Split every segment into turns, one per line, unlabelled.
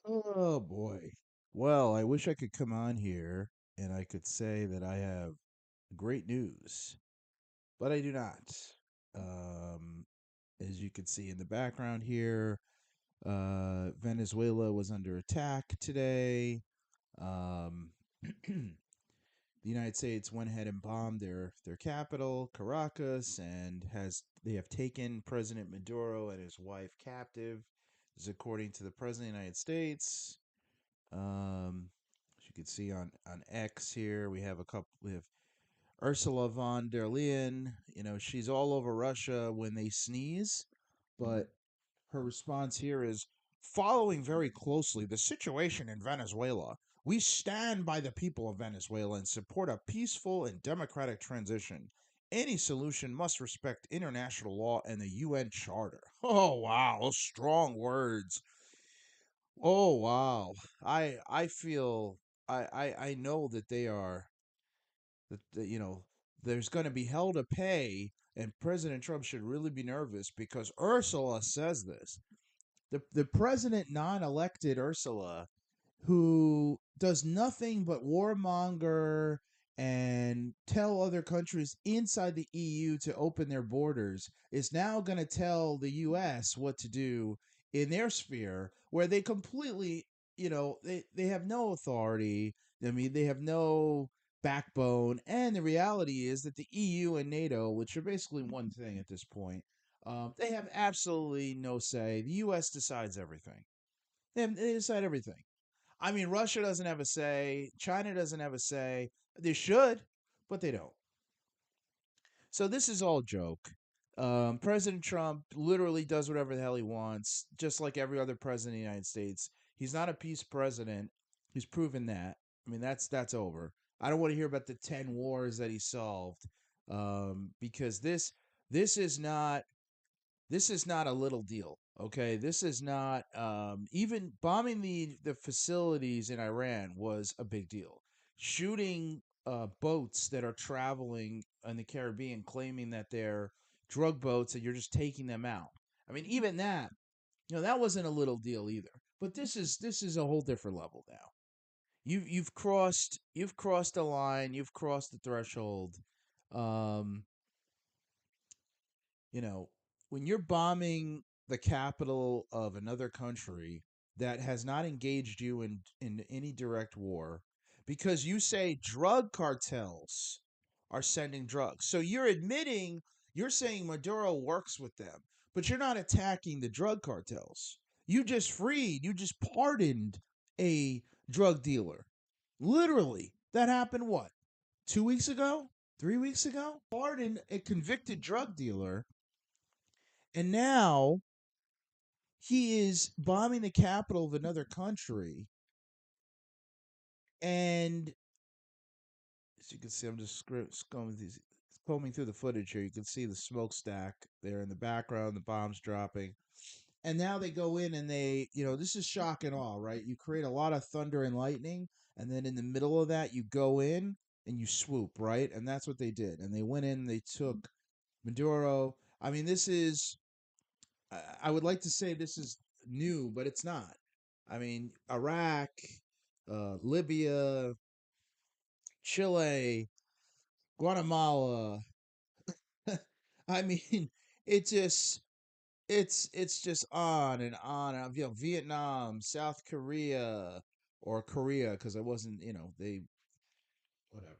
Oh boy. Well, I wish I could come on here and I could say that I have great news, but I do not. Um, as you can see in the background here, Venezuela was under attack today. Um, the United States went ahead and bombed their capital, Caracas, and has they have taken President Maduro and his wife captive. This is according to the President of the United States. As you can see on X here, we have a couple. We have Ursula von der Leyen. You know, she's all over Russia when they sneeze, but her response here is following very closely the situation in Venezuela. We stand by the people of Venezuela and support a peaceful and democratic transition. Any solution must respect international law and the UN Charter. Oh, wow. Those strong words. Oh wow. I feel I know that they are that there's going to be hell to pay, and President Trump should really be nervous because Ursula says this. The president non-elected Ursula, who does nothing but warmonger and tell other countries inside the EU to open their borders, is now going to tell the US what to do in their sphere where they completely, they have no authority. I mean, they have no backbone. And the reality is that the EU and NATO, which are basically one thing at this point, they have absolutely no say. The US decides everything. They decide everything. I mean, Russia doesn't have a say. China doesn't have a say. They should, but they don't. So this is all joke. President Trump literally does whatever the hell he wants, just like every other president of the United States. He's not a peace president. He's proven that. I mean, that's over. I don't want to hear about the 10 wars that he solved, because this is not this is not a little deal. Okay, this is not even bombing the facilities in Iran was a big deal. Shooting boats that are traveling in the Caribbean, claiming that they're drug boats and you're just taking them out. I mean, even that, that wasn't a little deal either. But this is a whole different level now. You've crossed the line. You've crossed the threshold. Um, you know, when you're bombing the capital of another country that has not engaged you in any direct war because you say drug cartels are sending drugs. So you're saying Maduro works with them, but you're not attacking the drug cartels. You just pardoned a drug dealer. Literally. That happened what? 2 weeks ago? 3 weeks ago? Pardoned a convicted drug dealer, and now he is bombing the capital of another country. And as you can see, I'm just combing through the footage here. You can see the smokestack there in the background, the bombs dropping. And now they go in and this is shock and awe, right? You create a lot of thunder and lightning. And then in the middle of that, you go in and you swoop, right? And that's what they did. And they went in, they took Maduro. I mean, I would like to say this is new, but it's not. I mean, Iraq, Libya, Chile, Guatemala. I mean, it just it's just on and on. Vietnam, South Korea, or Korea, because I wasn't, they whatever.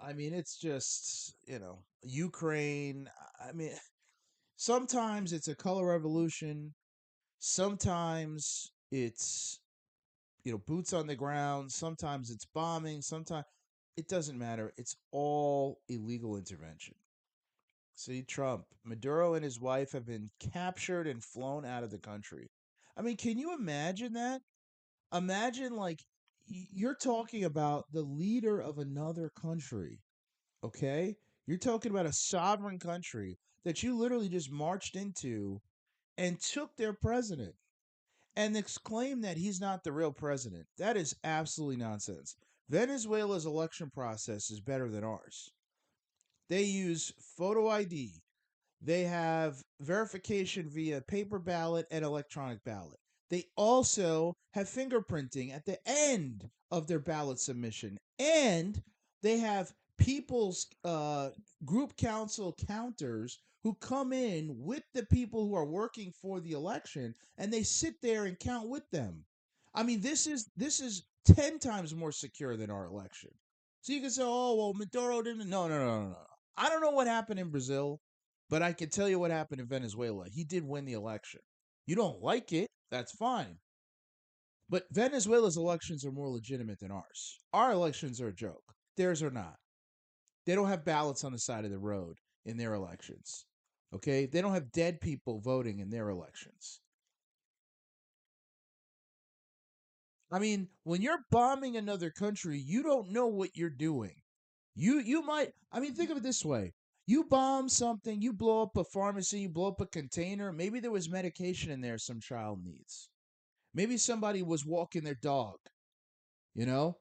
I mean, it's just Ukraine. I mean, sometimes it's a color revolution. Sometimes it's boots on the ground. Sometimes it's bombing. Sometimes it doesn't matter. It's all illegal intervention. See, Trump, Maduro and his wife have been captured and flown out of the country. I mean, can you imagine that? Imagine, like, you're talking about the leader of another country, okay? You're talking about a sovereign country that you literally just marched into and took their president and exclaim that he's not the real president. That is absolutely nonsense. Venezuela's election process is better than ours. They use photo ID. They have verification via paper ballot and electronic ballot. They also have fingerprinting at the end of their ballot submission. And they have people's group council counters who come in with the people who are working for the election, and they sit there and count with them. I mean, this is 10 times more secure than our election. So you can say, "Oh, well, Maduro didn't." No, no, no, no, no. I don't know what happened in Brazil, but I can tell you what happened in Venezuela. He did win the election. You don't like it, that's fine. But Venezuela's elections are more legitimate than ours. Our elections are a joke. Theirs are not. They don't have ballots on the side of the road in their elections. Okay? They don't have dead people voting in their elections. I mean, when you're bombing another country, you don't know what you're doing. You might, I mean, think of it this way. You bomb something, you blow up a pharmacy, you blow up a container, maybe there was medication in there some child needs. Maybe somebody was walking their dog, you know?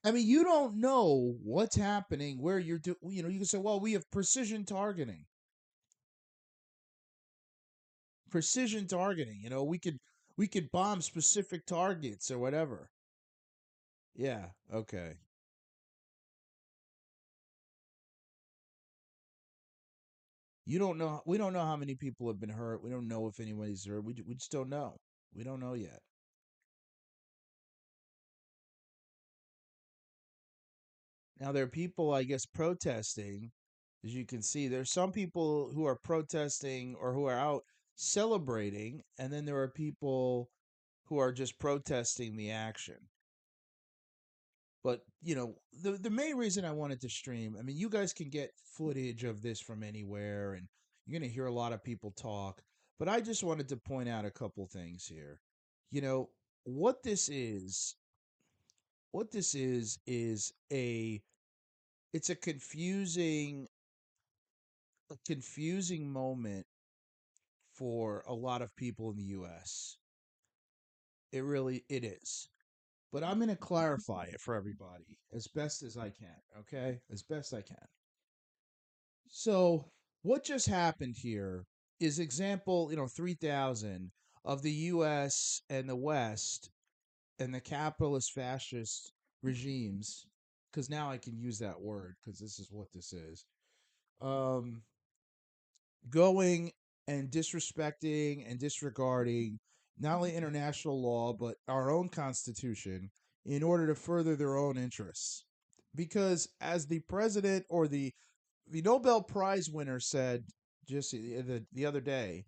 I mean, you don't know what's happening where you can say, "Well, we have precision targeting." Precision targeting, we could bomb specific targets or whatever. Yeah, okay. You don't know we don't know how many people have been hurt. We don't know if anybody's hurt. We just don't know. We don't know yet. Now there are people, I guess, protesting. As you can see, there's some people who are protesting or who are out celebrating, and then there are people who are just protesting the action. But the main reason I wanted to stream, I mean, you guys can get footage of this from anywhere, and you're gonna hear a lot of people talk. But I just wanted to point out a couple things here. You know what this is. What this is it's a confusing moment for a lot of people in the U.S. It is. But I'm going to clarify it for everybody as best as I can, okay? As best I can. So, what just happened here is example, 3000 of the US and the West and the capitalist fascist regimes, because now I can use that word because this is what this is. Um, Going and disrespecting and disregarding not only international law but our own constitution in order to further their own interests. Because as the president or the Nobel Prize winner said just the other day,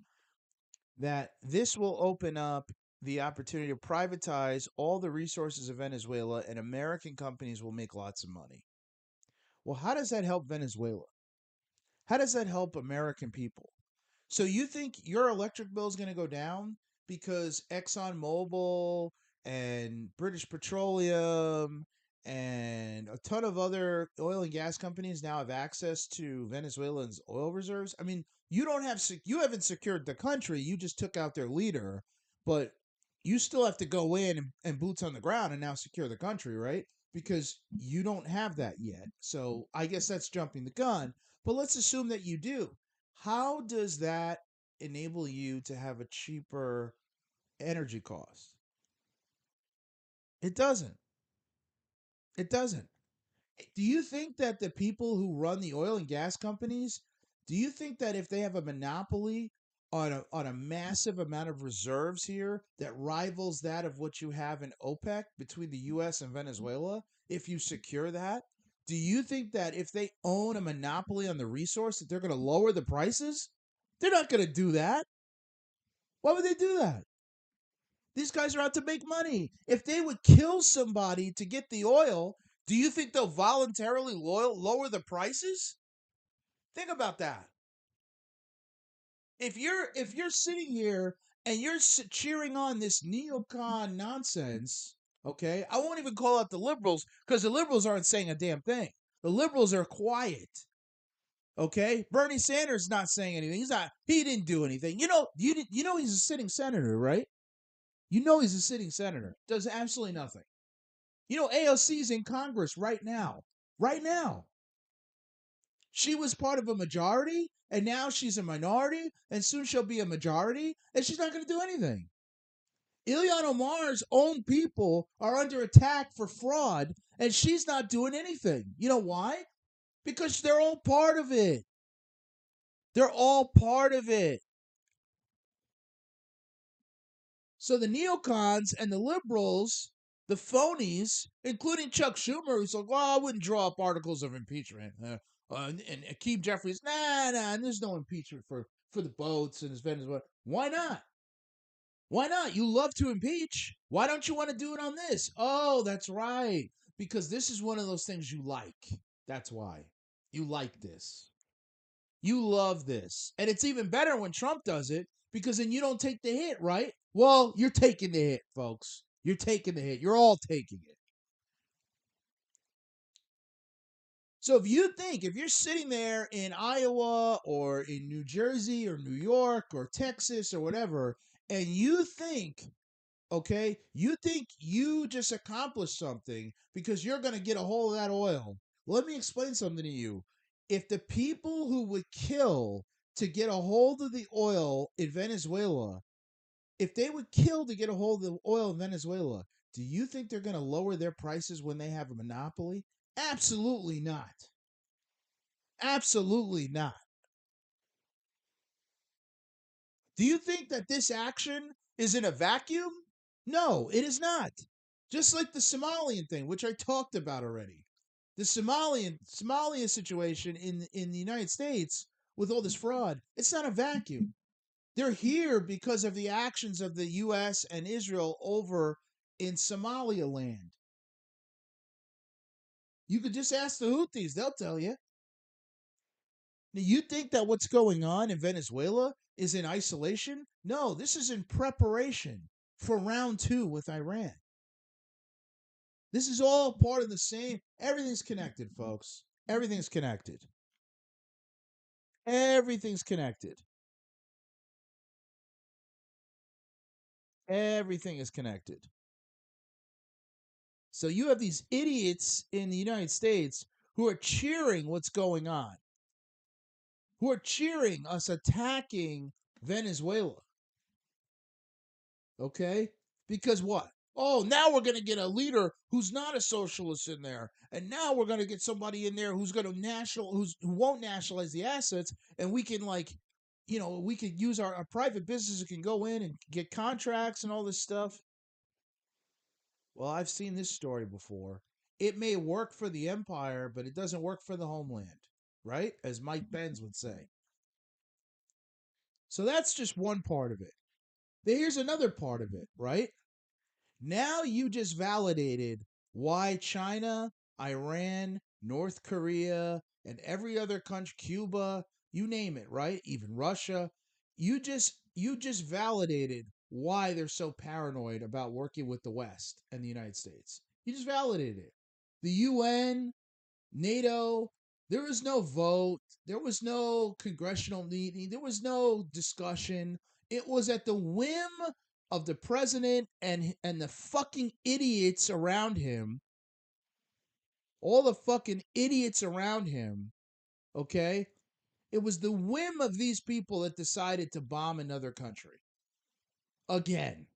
that this will open up the opportunity to privatize all the resources of Venezuela and American companies will make lots of money. Well, how does that help Venezuela? How does that help American people? So you think your electric bill is going to go down because ExxonMobil and British Petroleum and a ton of other oil and gas companies now have access to Venezuelans' oil reserves? I mean, you haven't secured the country. You just took out their leader, but you still have to go in and boots on the ground and now secure the country, right? Because you don't have that yet. So I guess that's jumping the gun. But let's assume that you do. How does that enable you to have a cheaper energy cost? It doesn't. It doesn't. Do you think that the people who run the oil and gas companies, do you think that if they have a monopoly on a massive amount of reserves here that rivals that of what you have in OPEC between the US and Venezuela, if you secure that, do you think that if they own a monopoly on the resource that they're going to lower the prices? They're not going to do that. Why would they do that? These guys are out to make money. If they would kill somebody to get the oil, do you think they'll voluntarily lower the prices? Think about that. If you're sitting here and you're cheering on this neocon nonsense, okay? I won't even call out the liberals because the liberals aren't saying a damn thing. The liberals are quiet. Okay? Bernie Sanders is not saying anything. He didn't do anything. You know he's a sitting senator, right? You know he's a sitting senator. Does absolutely nothing. AOC's in Congress right now. Right now. She was part of a majority, and now she's a minority, and soon she'll be a majority, and she's not going to do anything. Ilhan Omar's own people are under attack for fraud, and she's not doing anything. You know why? Because they're all part of it. They're all part of it. So the neocons and the liberals, the phonies, including Chuck Schumer, who's like, well, I wouldn't draw up articles of impeachment. And Akeem Jeffries, nah, there's no impeachment for the boats and Venezuela. Why not? Why not? You love to impeach. Why don't you want to do it on this? Oh, that's right. Because this is one of those things you like. That's why. You like this. You love this. And it's even better when Trump does it because then you don't take the hit, right? Well, you're taking the hit, folks. You're taking the hit. You're all taking it. So if you're sitting there in Iowa or in New Jersey or New York or Texas or whatever, and you think, okay, you think you just accomplished something because you're going to get a hold of that oil. Let me explain something to you. If the people who would kill to get a hold of the oil in Venezuela, if they would kill to get a hold of the oil in Venezuela, do you think they're going to lower their prices when they have a monopoly? Absolutely not. Absolutely not. Do you think that this action is in a vacuum? No, it is not. Just like the Somalian thing, which I talked about already. The Somalia situation in the United States with all this fraud, it's not a vacuum. They're here because of the actions of the US and Israel over in Somalia land. You could just ask the Houthis, they'll tell you. Now, you think that what's going on in Venezuela is in isolation? No, this is in preparation for round two with Iran. This is all part of the same. Everything's connected, folks. Everything's connected. Everything's connected. Everything is connected. So you have these idiots in the United States who are cheering what's going on, who are cheering us attacking Venezuela. Okay? Because what? Oh, now we're going to get a leader who's not a socialist in there. And now we're going to get somebody in there who's going to who won't nationalize the assets, and we can we could use our private businesses can go in and get contracts and all this stuff. Well, I've seen this story before. It may work for the empire, but it doesn't work for the homeland, right? As Mike Benz would say. So that's just one part of it. Here's another part of it, right? Now you just validated why China, Iran, North Korea, and every other country, Cuba, you name it, right? Even Russia, you just validated why they're so paranoid about working with the West and the United States. You just validated it. The UN, NATO, there was no vote, there was no congressional meeting, there was no discussion. It was at the whim of the president and the fucking idiots around him, all the fucking idiots around him, okay? It was the whim of these people that decided to bomb another country. Again.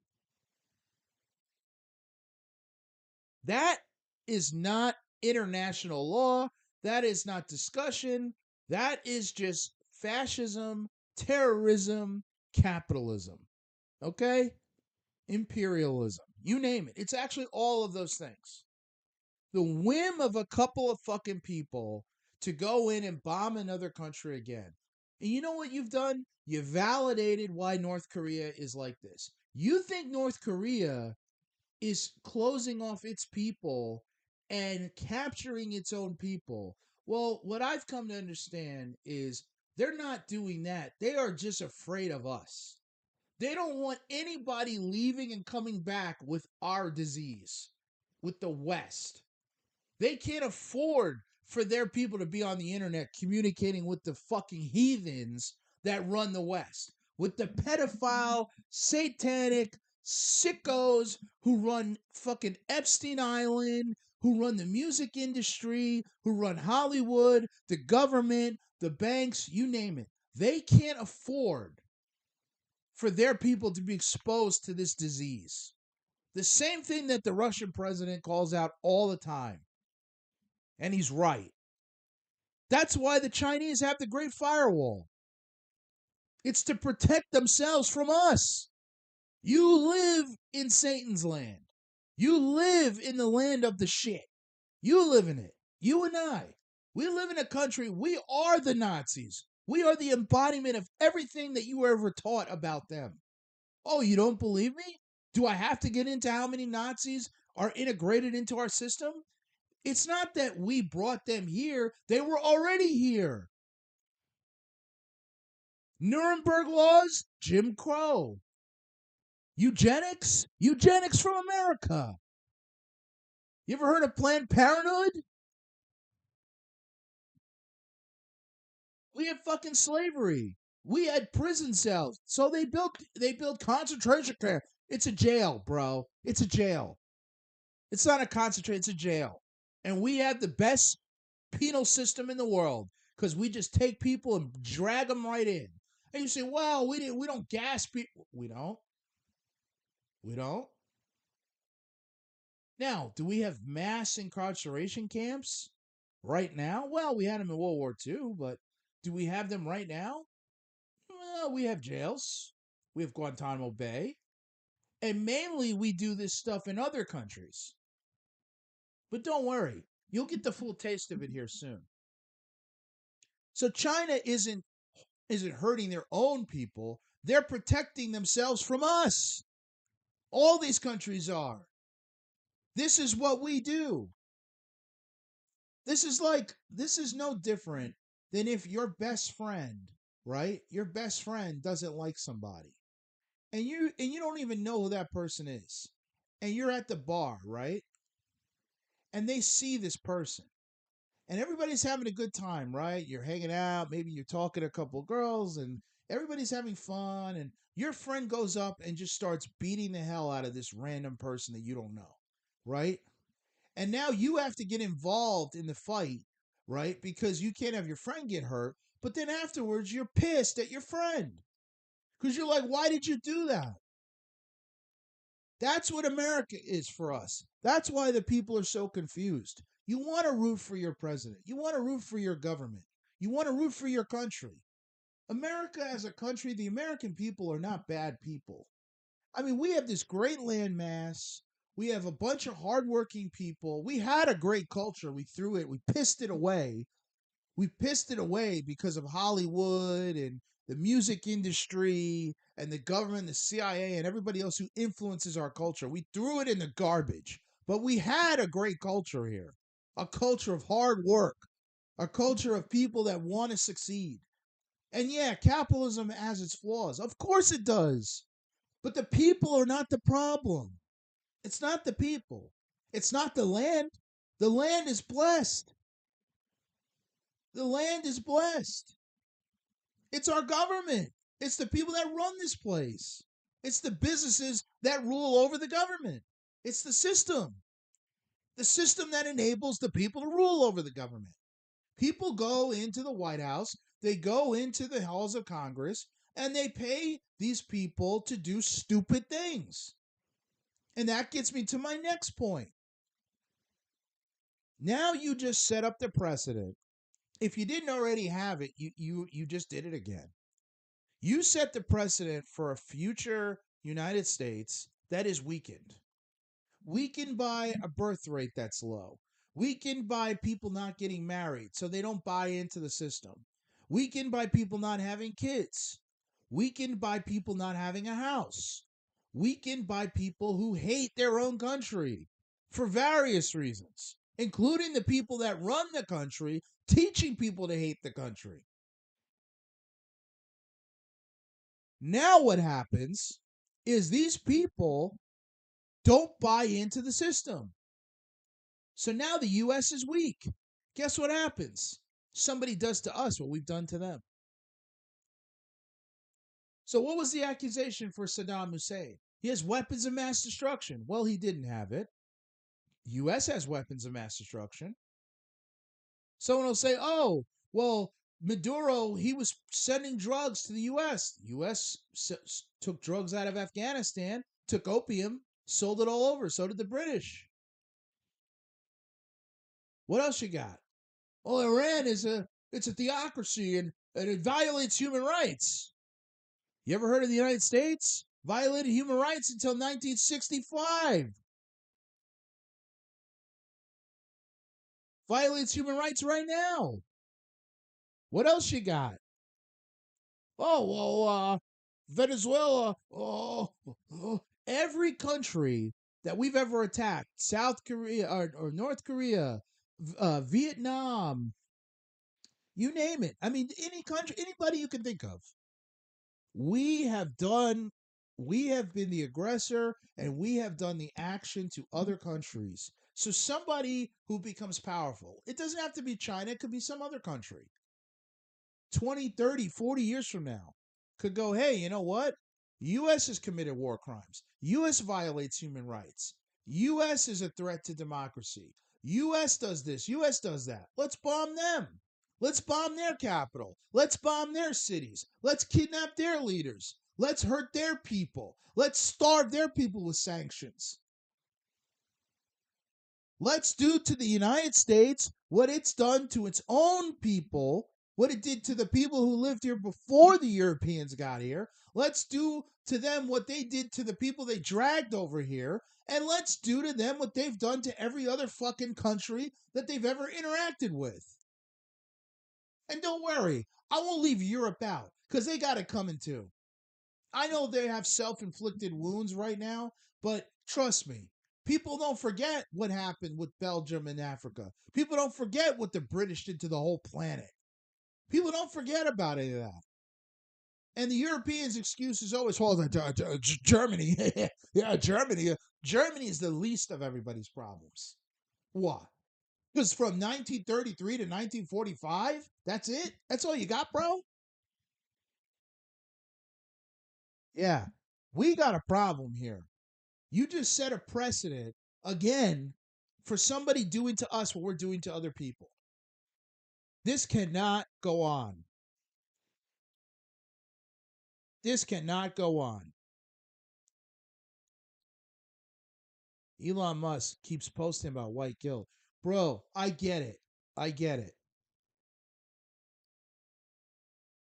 That is not international law. That is not discussion. That is just fascism, terrorism, capitalism. Okay? Imperialism. You name it. It's actually all of those things. The whim of a couple of fucking people to go in and bomb another country again. And you know what you've done? You validated why North Korea is like this. You think North Korea is closing off its people and capturing its own people. Well, what I've come to understand is they're not doing that. They are just afraid of us. They don't want anybody leaving and coming back with our disease, with the West. They can't afford for their people to be on the internet communicating with the fucking heathens that run the West, with the pedophile, satanic sickos who run fucking Epstein Island, who run the music industry, who run Hollywood, the government, the banks, you name it. They can't afford
for their people to be exposed to this disease. The same thing that the Russian president calls out all the time. And he's right. That's why the Chinese have the Great Firewall. It's to protect themselves from us. You live in Satan's land. You live in the land of the shit. You live in it. You and I. We live in a country. We are the Nazis. We are the embodiment of everything that you were ever taught about them. Oh, you don't believe me? Do I have to get into how many Nazis are integrated into our system? It's not that we brought them here. They were already here. Nuremberg laws, Jim Crow. Eugenics, eugenics from America. You ever heard of Planned Parenthood? We had fucking slavery. We had prison cells. So they built concentration camp. It's a jail, bro. It's a jail. It's not a concentration, it's a jail. And we have the best penal system in the world because we just take people and drag them right in. And you say, "Well, we don't gas people." We don't. We don't. Now, do we have mass incarceration camps right now? Well, we had them in World War II, but do we have them right now? Well, we have jails. We have Guantanamo Bay. And mainly we do this stuff in other countries. But don't worry, you'll get the full taste of it here soon. So China isn't hurting their own people. They're protecting themselves from us. All these countries are. This is what we do. This is no different than if your best friend, right? Your best friend doesn't like somebody. And you don't even know who that person is. And you're at the bar, right? And they see this person. And everybody's having a good time, right? You're hanging out, maybe you're talking to a couple of girls and everybody's having fun and your friend goes up and just starts beating the hell out of this random person that you don't know, right? And now you have to get involved in the fight, right? Because you can't have your friend get hurt. But then afterwards, you're pissed at your friend because you're like, why did you do that? That's what America is for us. That's why the people are so confused. You want to root for your president. You want to root for your government. You want to root for your country. America as a country, the American people are not bad people. I mean, we have this great landmass. We have a bunch of hardworking people. We had a great culture. We threw it. We pissed it away. We pissed it away because of Hollywood and the music industry and the government, the CIA, and everybody else who influences our culture. We threw it in the garbage. But we had a great culture here, a culture of hard work, a culture of people that want to succeed. And yeah, capitalism has its flaws. Of course it does. But the people are not the problem. It's not the people. It's not the land. The land is blessed. The land is blessed. It's our government. It's the people that run this place. It's the businesses that rule over the government. It's the system. The system that enables the people to rule over the government. People go into the White House, they go into the halls of Congress, and they pay these people to do stupid things. And that gets me to my next point. Now you just set up the precedent. If you didn't already have it, you just did it again. You set the precedent for a future United States that is weakened. Weakened by a birth rate that's low. Weakened by people not getting married so they don't buy into the system. Weakened by people not having kids. Weakened by people not having a house. Weakened by people who hate their own country for various reasons, including the people that run the country teaching people to hate the country. Now what happens is these people don't buy into the system. So now the U.S. is weak. Guess what happens? Somebody does to us what we've done to them. So what was the accusation for Saddam Hussein? He has weapons of mass destruction. Well, he didn't have it. The U.S. has weapons of mass destruction. Someone will say, oh, well, Maduro, he was sending drugs to the U.S. The U.S. Took drugs out of Afghanistan, took opium, sold it all over. So did the British. What else you got? Oh, Iran is a theocracy and it violates human rights. You ever heard of the United States? Violated human rights until 1965. Violates human rights right now. What else you got? Oh, well, Venezuela. Every country that we've ever attacked, South Korea or North Korea, Vietnam, you name it. I mean, any country, anybody you can think of. We have done, we have been the aggressor and we have done the action to other countries. So somebody who becomes powerful, it doesn't have to be China, it could be some other country. 20, 30, 40 years from now could go, hey, you know what? U.S. has committed war crimes. U.S. violates human rights. U.S. is a threat to democracy. U.S. does this. U.S. does that. Let's bomb them. Let's bomb their capital. Let's bomb their cities. Let's kidnap their leaders. Let's hurt their people. Let's starve their people with sanctions. Let's do to the United States what it's done to its own people, what it did to the people who lived here before the Europeans got here. Let's do to them what they did to the people they dragged over here. And let's do to them what they've done to every other fucking country that they've ever interacted with. And don't worry, I won't leave Europe out because they got it coming too. I know they have self inflicted wounds right now, but trust me, people don't forget what happened with Belgium and Africa. People don't forget what the British did to the whole planet. People don't forget about any of that. And the Europeans' excuse is always, well, Germany. Yeah, Germany. Germany is the least of everybody's problems. Why? Because from 1933 to 1945, that's it? That's all you got, bro? Yeah. We got a problem here. You just set a precedent again for somebody doing to us what we're doing to other people. This cannot go on. This cannot go on. Elon Musk keeps posting about white guilt. Bro, I get it. I get it.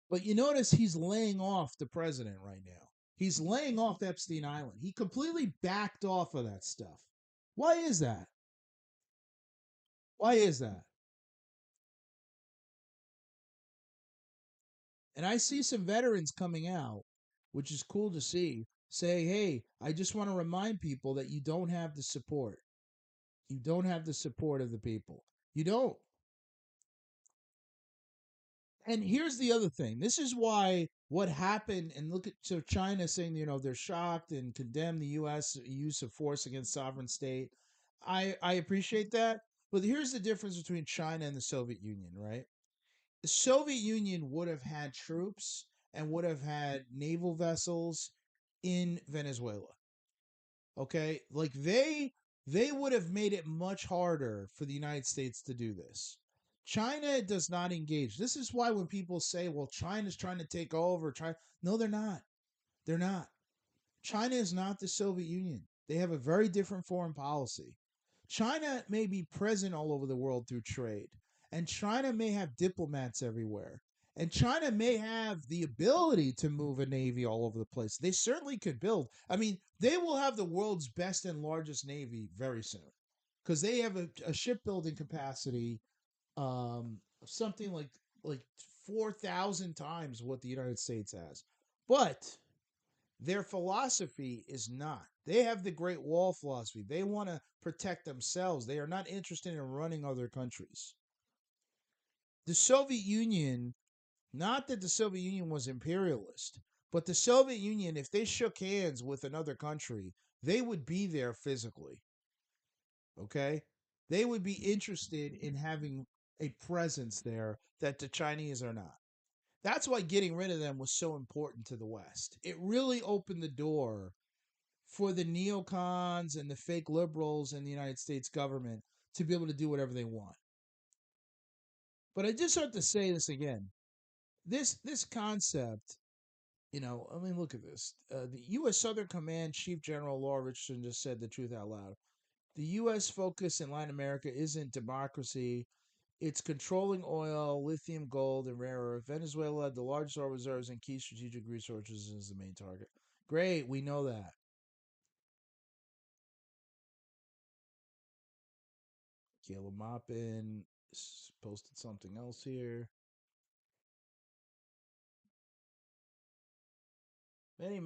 But you notice he's laying off the president right now. He's laying off Epstein Island. He completely backed off of that stuff. Why is that? Why is that? And I see some veterans coming out, which is cool to see, say, hey, I just want to remind people that you don't have the support. You don't have the support of the people. You don't. And here's the other thing. This is why what happened, and look at so China saying, they're shocked and condemn the U.S. use of force against sovereign state. I appreciate that. But here's the difference between China and the Soviet Union, right? The Soviet Union would have had troops and would have had naval vessels in Venezuela. Okay? Like they would have made it much harder for the United States to do this. China does not engage. This is why when people say, "Well, China's trying to take over," no, they're not. They're not. China is not the Soviet Union. They have a very different foreign policy. China may be present all over the world through trade, and China may have diplomats everywhere. And China may have the ability to move a navy all over the place. They certainly could build. I mean, they will have the world's best and largest navy very soon because they have a shipbuilding capacity something like 4,000 times what the United States has. But their philosophy is not. They have the Great Wall philosophy. They want to protect themselves. They are not interested in running other countries. The Soviet Union, not that the Soviet Union was imperialist, but the Soviet Union, if they shook hands with another country, they would be there physically. Okay? They would be interested in having a presence there that the Chinese are not. That's why getting rid of them was so important to the West. It really opened the door for the neocons and the fake liberals in the United States government to be able to do whatever they want. But I just have to say this again. this concept, I mean, look at this. The U.S. Southern Command Chief General Laura Richardson just said the truth out loud. The U.S. focus in Latin America isn't democracy. It's controlling oil, lithium, gold, and rare earth. Venezuela had the largest oil reserves and key strategic resources and is the main target. Great, we know that. Caleb Maupin posted something else here. Many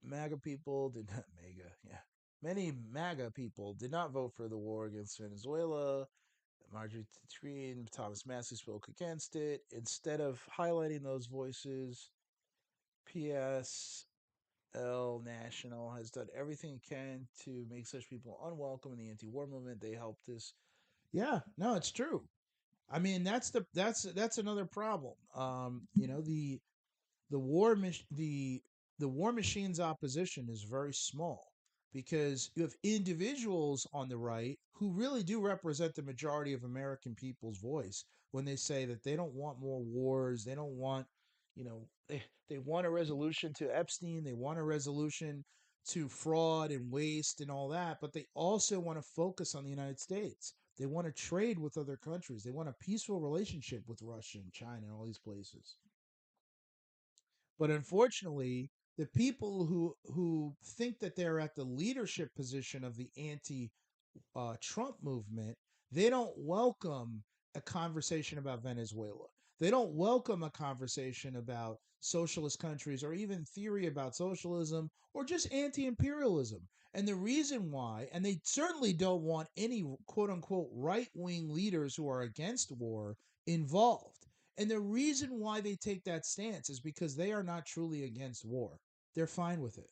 MAGA people did not yeah. Many MAGA people did not vote for the war against Venezuela. Marjorie Tatree and Thomas Massey spoke against it. Instead of highlighting those voices, PSL National has done everything it can to make such people unwelcome in the anti-war movement. They helped this. Yeah, no, it's true. I mean, that's another problem. The war the war machine's opposition is very small because you have individuals on the right who really do represent the majority of American people's voice when they say that they don't want more wars, they don't want, they want a resolution to Epstein, they want a resolution to fraud and waste and all that, but they also want to focus on the United States. They want to trade with other countries. They want a peaceful relationship with Russia and China and all these places. But unfortunately, the people who think that they're at the leadership position of the anti Trump movement, they don't welcome a conversation about Venezuela. They don't welcome a conversation about socialist countries or even theory about socialism or just anti imperialism. And the reason why, and they certainly don't want any quote unquote right wing leaders who are against war involved. And the reason why they take that stance is because they are not truly against war. They're fine with it.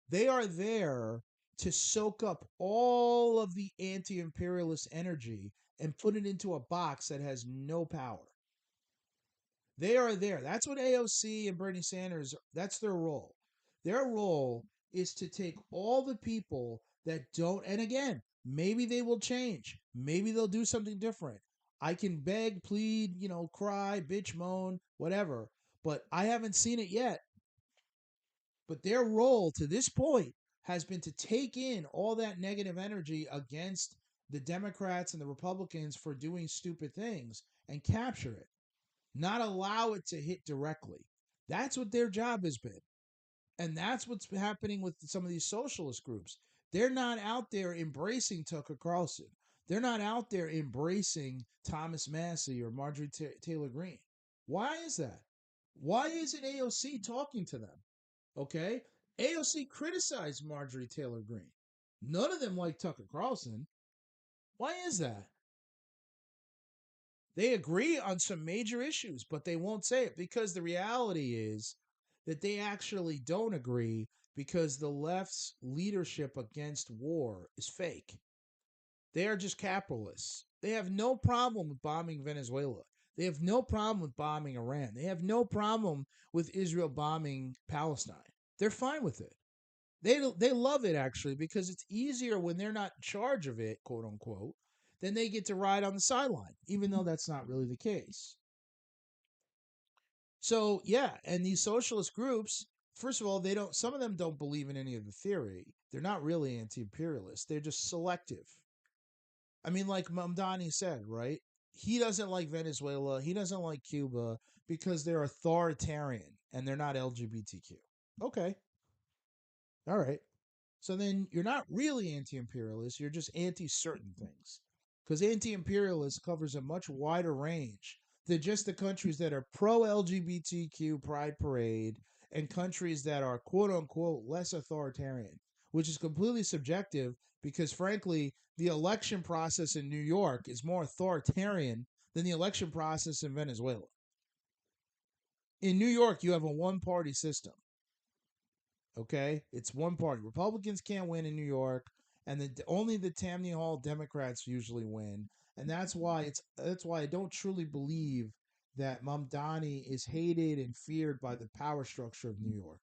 They are there to soak up all of the anti imperialist energy and put it into a box that has no power. They are there. That's what AOC and Bernie Sanders, that's their role. Their role is to take all the people that don't, and again, maybe they will change. Maybe they'll do something different. I can beg, plead, cry, bitch, moan, whatever, but I haven't seen it yet. But their role to this point has been to take in all that negative energy against the Democrats and the Republicans for doing stupid things and capture it, not allow it to hit directly. That's what their job has been. And that's what's happening with some of these socialist groups. They're not out there embracing Tucker Carlson. They're not out there embracing Thomas Massey or Marjorie Taylor Greene. Why is that? Why isn't AOC talking to them? Okay? AOC criticized Marjorie Taylor Greene. None of them like Tucker Carlson. Why is that? They agree on some major issues, but they won't say it because the reality is that they actually don't agree because the left's leadership against war is fake. They are just capitalists. They have no problem with bombing Venezuela. They have no problem with bombing Iran. They have no problem with Israel bombing Palestine. They're fine with it. They love it actually because it's easier when they're not in charge of it, quote unquote. Then they get to ride on the sideline, even though that's not really the case. So yeah, and these socialist groups, first of all, they don't. Some of them don't believe in any of the theory. They're not really anti-imperialist. They're just selective. I mean, like Mamdani said, right? He doesn't like Venezuela. He doesn't like Cuba because they're authoritarian and they're not LGBTQ. Okay, all right. So then you're not really anti imperialist, you're just anti certain things. Because anti imperialist covers a much wider range than just the countries that are pro LGBTQ Pride Parade and countries that are quote unquote less authoritarian, which is completely subjective because, frankly, the election process in New York is more authoritarian than the election process in Venezuela. In New York, you have a one party system. Okay, it's one party. Republicans can't win in New York, and only the Tammany Hall Democrats usually win, and that's why I don't truly believe that Mamdani is hated and feared by the power structure of New York.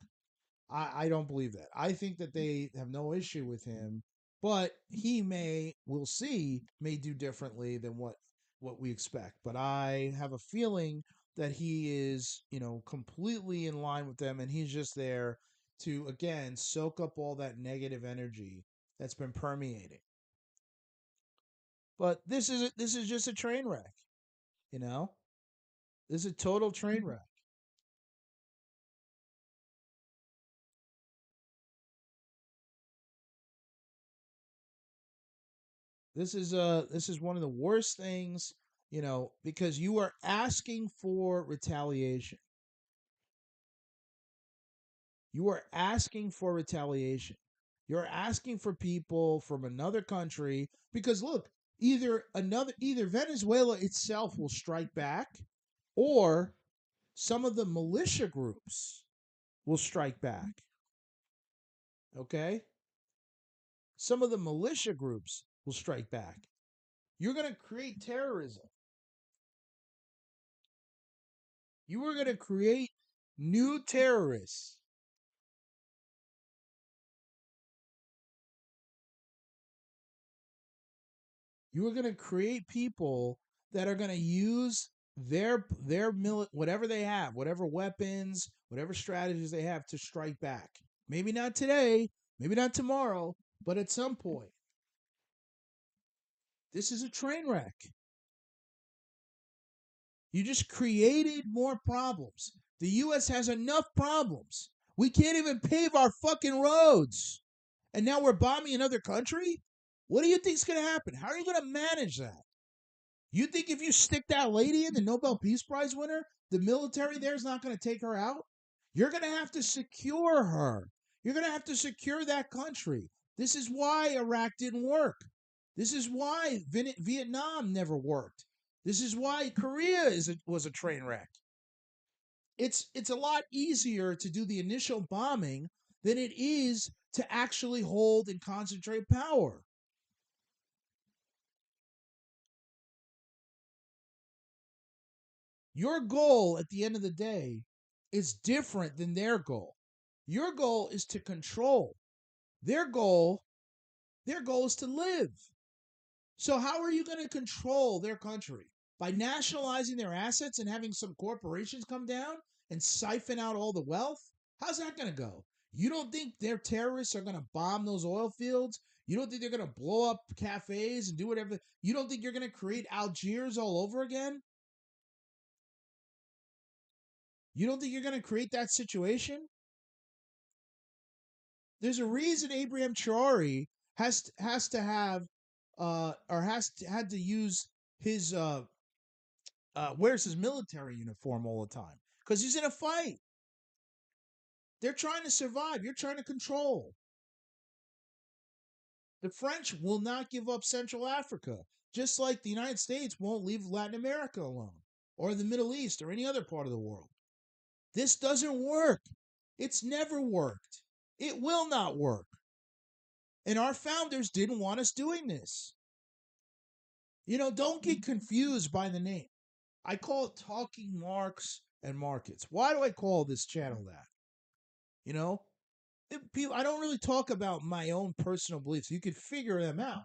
I don't believe that. I think that they have no issue with him, but he we'll see, may do differently than what we expect. But I have a feeling that he is, completely in line with them, and he's just there to again soak up all that negative energy that's been permeating. But this is just a train wreck, you know. This is a total train wreck. This is one of the worst things, because you are asking for retaliation. You are asking for retaliation. You're asking for people from another country because look, either Venezuela itself will strike back or some of the militia groups will strike back. Okay? Some of the militia groups will strike back. You're going to create terrorism. You are going to create new terrorists. You are going to create people that are going to use whatever they have, whatever weapons, whatever strategies they have to strike back. Maybe not today, maybe not tomorrow, but at some point. This is a train wreck. You just created more problems. The US has enough problems. We can't even pave our fucking roads. And now we're bombing another country? What do you think's going to happen? How are you going to manage that? You think if you stick that lady in, the Nobel Peace Prize winner, the military there is not going to take her out? You're going to have to secure her. You're going to have to secure that country. This is why Iraq didn't work. This is why Vietnam never worked. This is why Korea was a train wreck. It's a lot easier to do the initial bombing than it is to actually hold and concentrate power. Your goal at the end of the day is different than their goal. Your goal is to control. Their goal, their goal is to live. So how are you going to control their country? By nationalizing their assets and having some corporations come down and siphon out all the wealth? How's that going to go? You don't think their terrorists are going to bomb those oil fields? You don't think they're going to blow up cafes and do whatever? You don't think you're going to create Algiers all over again? You don't think you're going to create that situation? There's a reason Abraham Traore has to have or had to use his wears his military uniform all the time because he's in a fight. They're trying to survive. You're trying to control. The French will not give up Central Africa, just like the United States won't leave Latin America alone or the Middle East or any other part of the world. This doesn't work. It's never worked. It will not work. And our founders didn't want us doing this. Don't get confused by the name. I call it Talking Marks and Markets. Why do I call this channel that? You know, people, I don't really talk about my own personal beliefs. You could figure them out,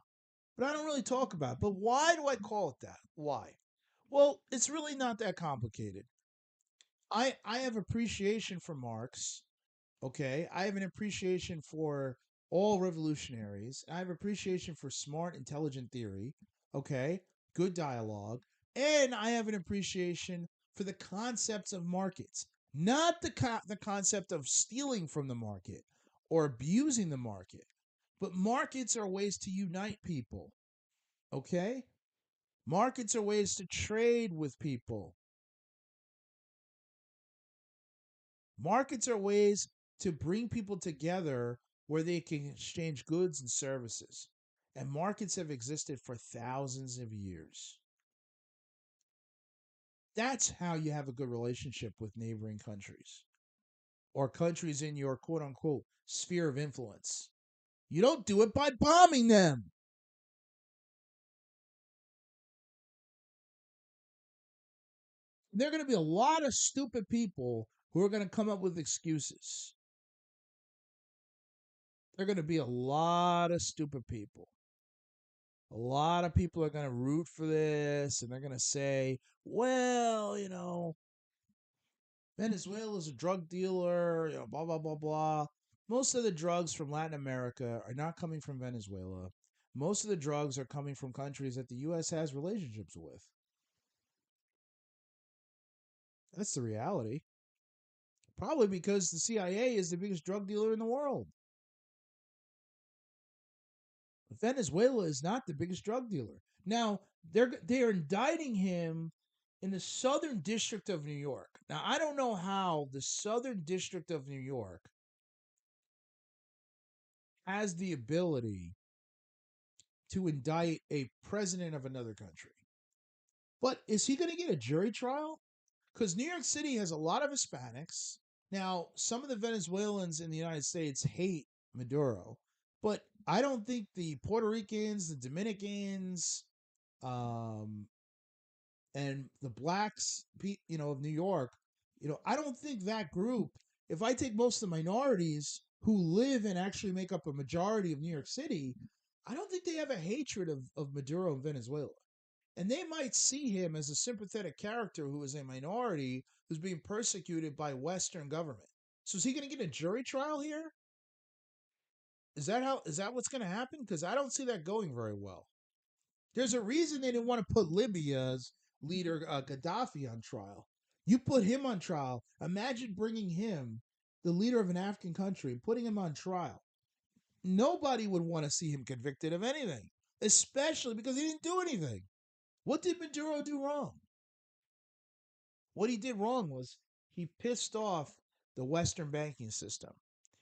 but I don't really talk about it. But why do I call it that? Why? Well, it's really not that complicated. I have appreciation for Marx. Okay, I have an appreciation for all revolutionaries. I have appreciation for smart, intelligent theory. Okay, good dialogue, and I have an appreciation for the concepts of markets, not the concept of stealing from the market or abusing the market, but markets are ways to unite people. Okay, markets are ways to trade with people. Markets are ways to bring people together where they can exchange goods and services. And markets have existed for thousands of years. That's how you have a good relationship with neighboring countries or countries in your quote unquote sphere of influence. You don't do it by bombing them. There are going to be a lot of stupid people who are going to come up with excuses. There are going to be a lot of stupid people. A lot of people are going to root for this and they're going to say, well, Venezuela's a drug dealer, blah blah blah blah. Most of the drugs from Latin America are not coming from Venezuela. Most of the drugs are coming from countries that the U.S. has relationships with. That's the reality. Probably because the CIA is the biggest drug dealer in the world. Venezuela is not the biggest drug dealer. Now they're indicting him in the Southern District of New York. Now I don't know how the Southern District of New York has the ability to indict a president of another country. But is he going to get a jury trial? Because New York City has a lot of Hispanics. Now, some of the Venezuelans in the United States hate Maduro, but I don't think the Puerto Ricans, the Dominicans, um, and the blacks, of New York, I don't think that group. If I take most of the minorities who live and actually make up a majority of New York City, I don't think they have a hatred of Maduro in Venezuela. And they might see him as a sympathetic character who is a minority who's being persecuted by Western government. So is he going to get a jury trial here? Is that what's going to happen? Because I don't see that going very well. There's a reason they didn't want to put Libya's leader Gaddafi on trial. You put him on trial. Imagine bringing him, the leader of an African country, and putting him on trial. Nobody would want to see him convicted of anything, especially because he didn't do anything. What did Maduro do wrong? What he did wrong was he pissed off the Western banking system.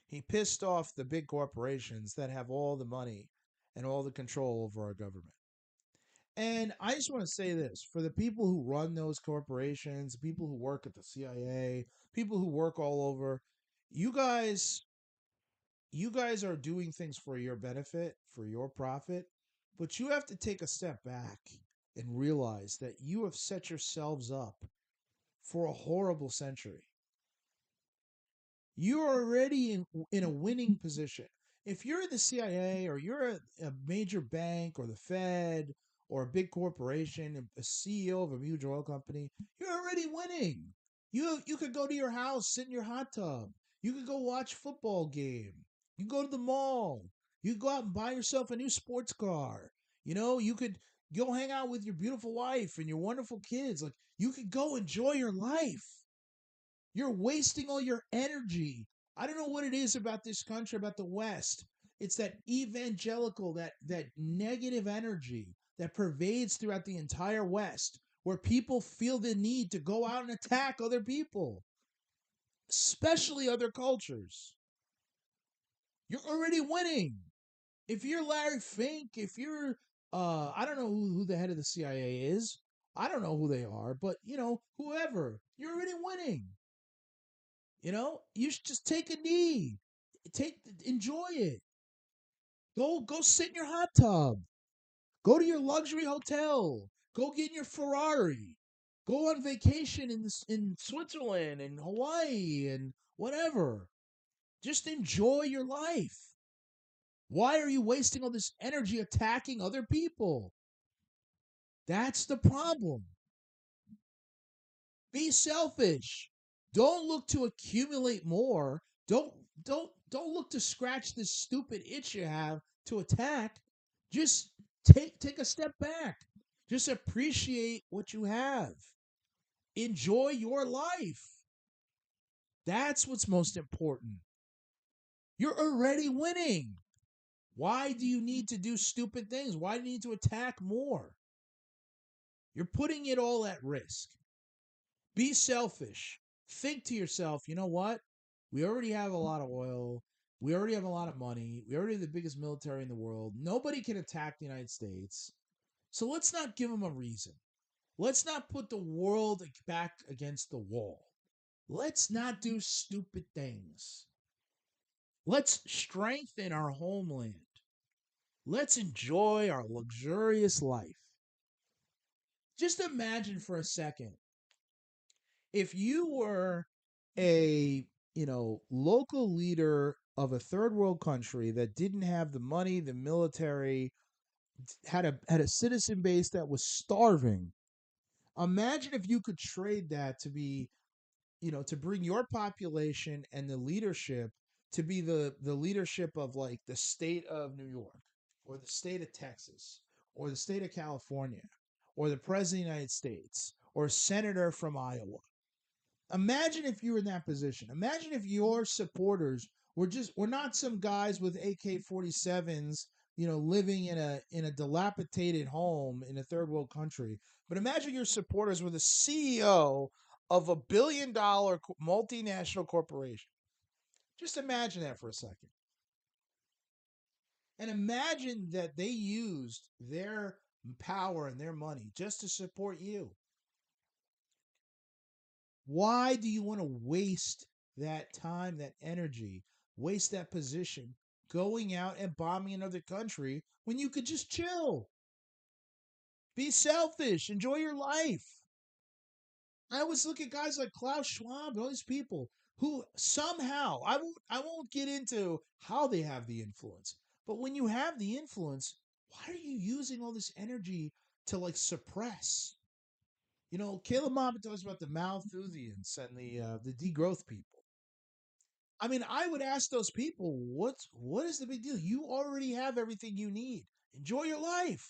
He pissed off the big corporations that have all the money and all the control over our government. And I just want to say this for the people who run those corporations, people who work at the CIA, people who work all over, you guys you guys are doing things for your benefit, for your profit, but you have to take a step back and realize that you have set yourselves up for a horrible century. You're already in a winning position. If you're the CIA or you're a major bank or the Fed or a big corporation, a CEO of a huge oil company, you're already winning. You could go to your house, sit in your hot tub. You could go watch a football game. You go to the mall. You could go out and buy yourself a new sports car. You could go hang out with your beautiful wife and your wonderful kids. Like you could go enjoy your life. You're wasting all your energy. I don't know what it is about this country, about the West. It's that evangelical, that negative energy that pervades throughout the entire West, where people feel the need to go out and attack other people, especially other cultures. You're already winning. If you're Larry Fink, if you're I don't know who the head of the CIA is. I don't know who they are, but whoever, you're already winning. You should just take a knee. Enjoy it. Go sit in your hot tub. Go to your luxury hotel. Go get in your Ferrari. Go on vacation in Switzerland and Hawaii and whatever. Just enjoy your life. Why are you wasting all this energy attacking other people? That's the problem. Be selfish. Don't look to accumulate more. Don't look to scratch this stupid itch you have to attack. Just take a step back. Just appreciate what you have. Enjoy your life. That's what's most important. You're already winning. Why do you need to do stupid things? Why do you need to attack more? You're putting it all at risk. Be selfish. Think to yourself, you know what? We already have a lot of oil. We already have a lot of money. We already have the biggest military in the world. Nobody can attack the United States. So let's not give them a reason. Let's not put the world back against the wall. Let's not do stupid things. Let's strengthen our homeland. Let's enjoy our luxurious life. Just imagine for a second if you were a local leader of a third world country that didn't have the money, the military, had a citizen base that was starving. Imagine if you could trade that to be to bring your population and the leadership to be the leadership of like the state of New York or the state of Texas or the state of California or the president of the United States or a senator from Iowa. Imagine if you were in that position. Imagine if your supporters were not some guys with AK-47s, living in a dilapidated home in a third world country. But imagine your supporters were the CEO of a $1 billion multinational corporation. Just imagine that for a second. And imagine that they used their power and their money just to support you. Why do you want to waste that time, that energy, waste that position going out and bombing another country when you could just chill, be selfish, enjoy your life? I always look at guys like Klaus Schwab and all these people who somehow I won't get into how they have the influence, but when you have the influence, why are you using all this energy to like suppress? Caleb Moffitt talks about the Malthusians and the degrowth people. I mean, I would ask those people, what is the big deal? You already have everything you need. Enjoy your life.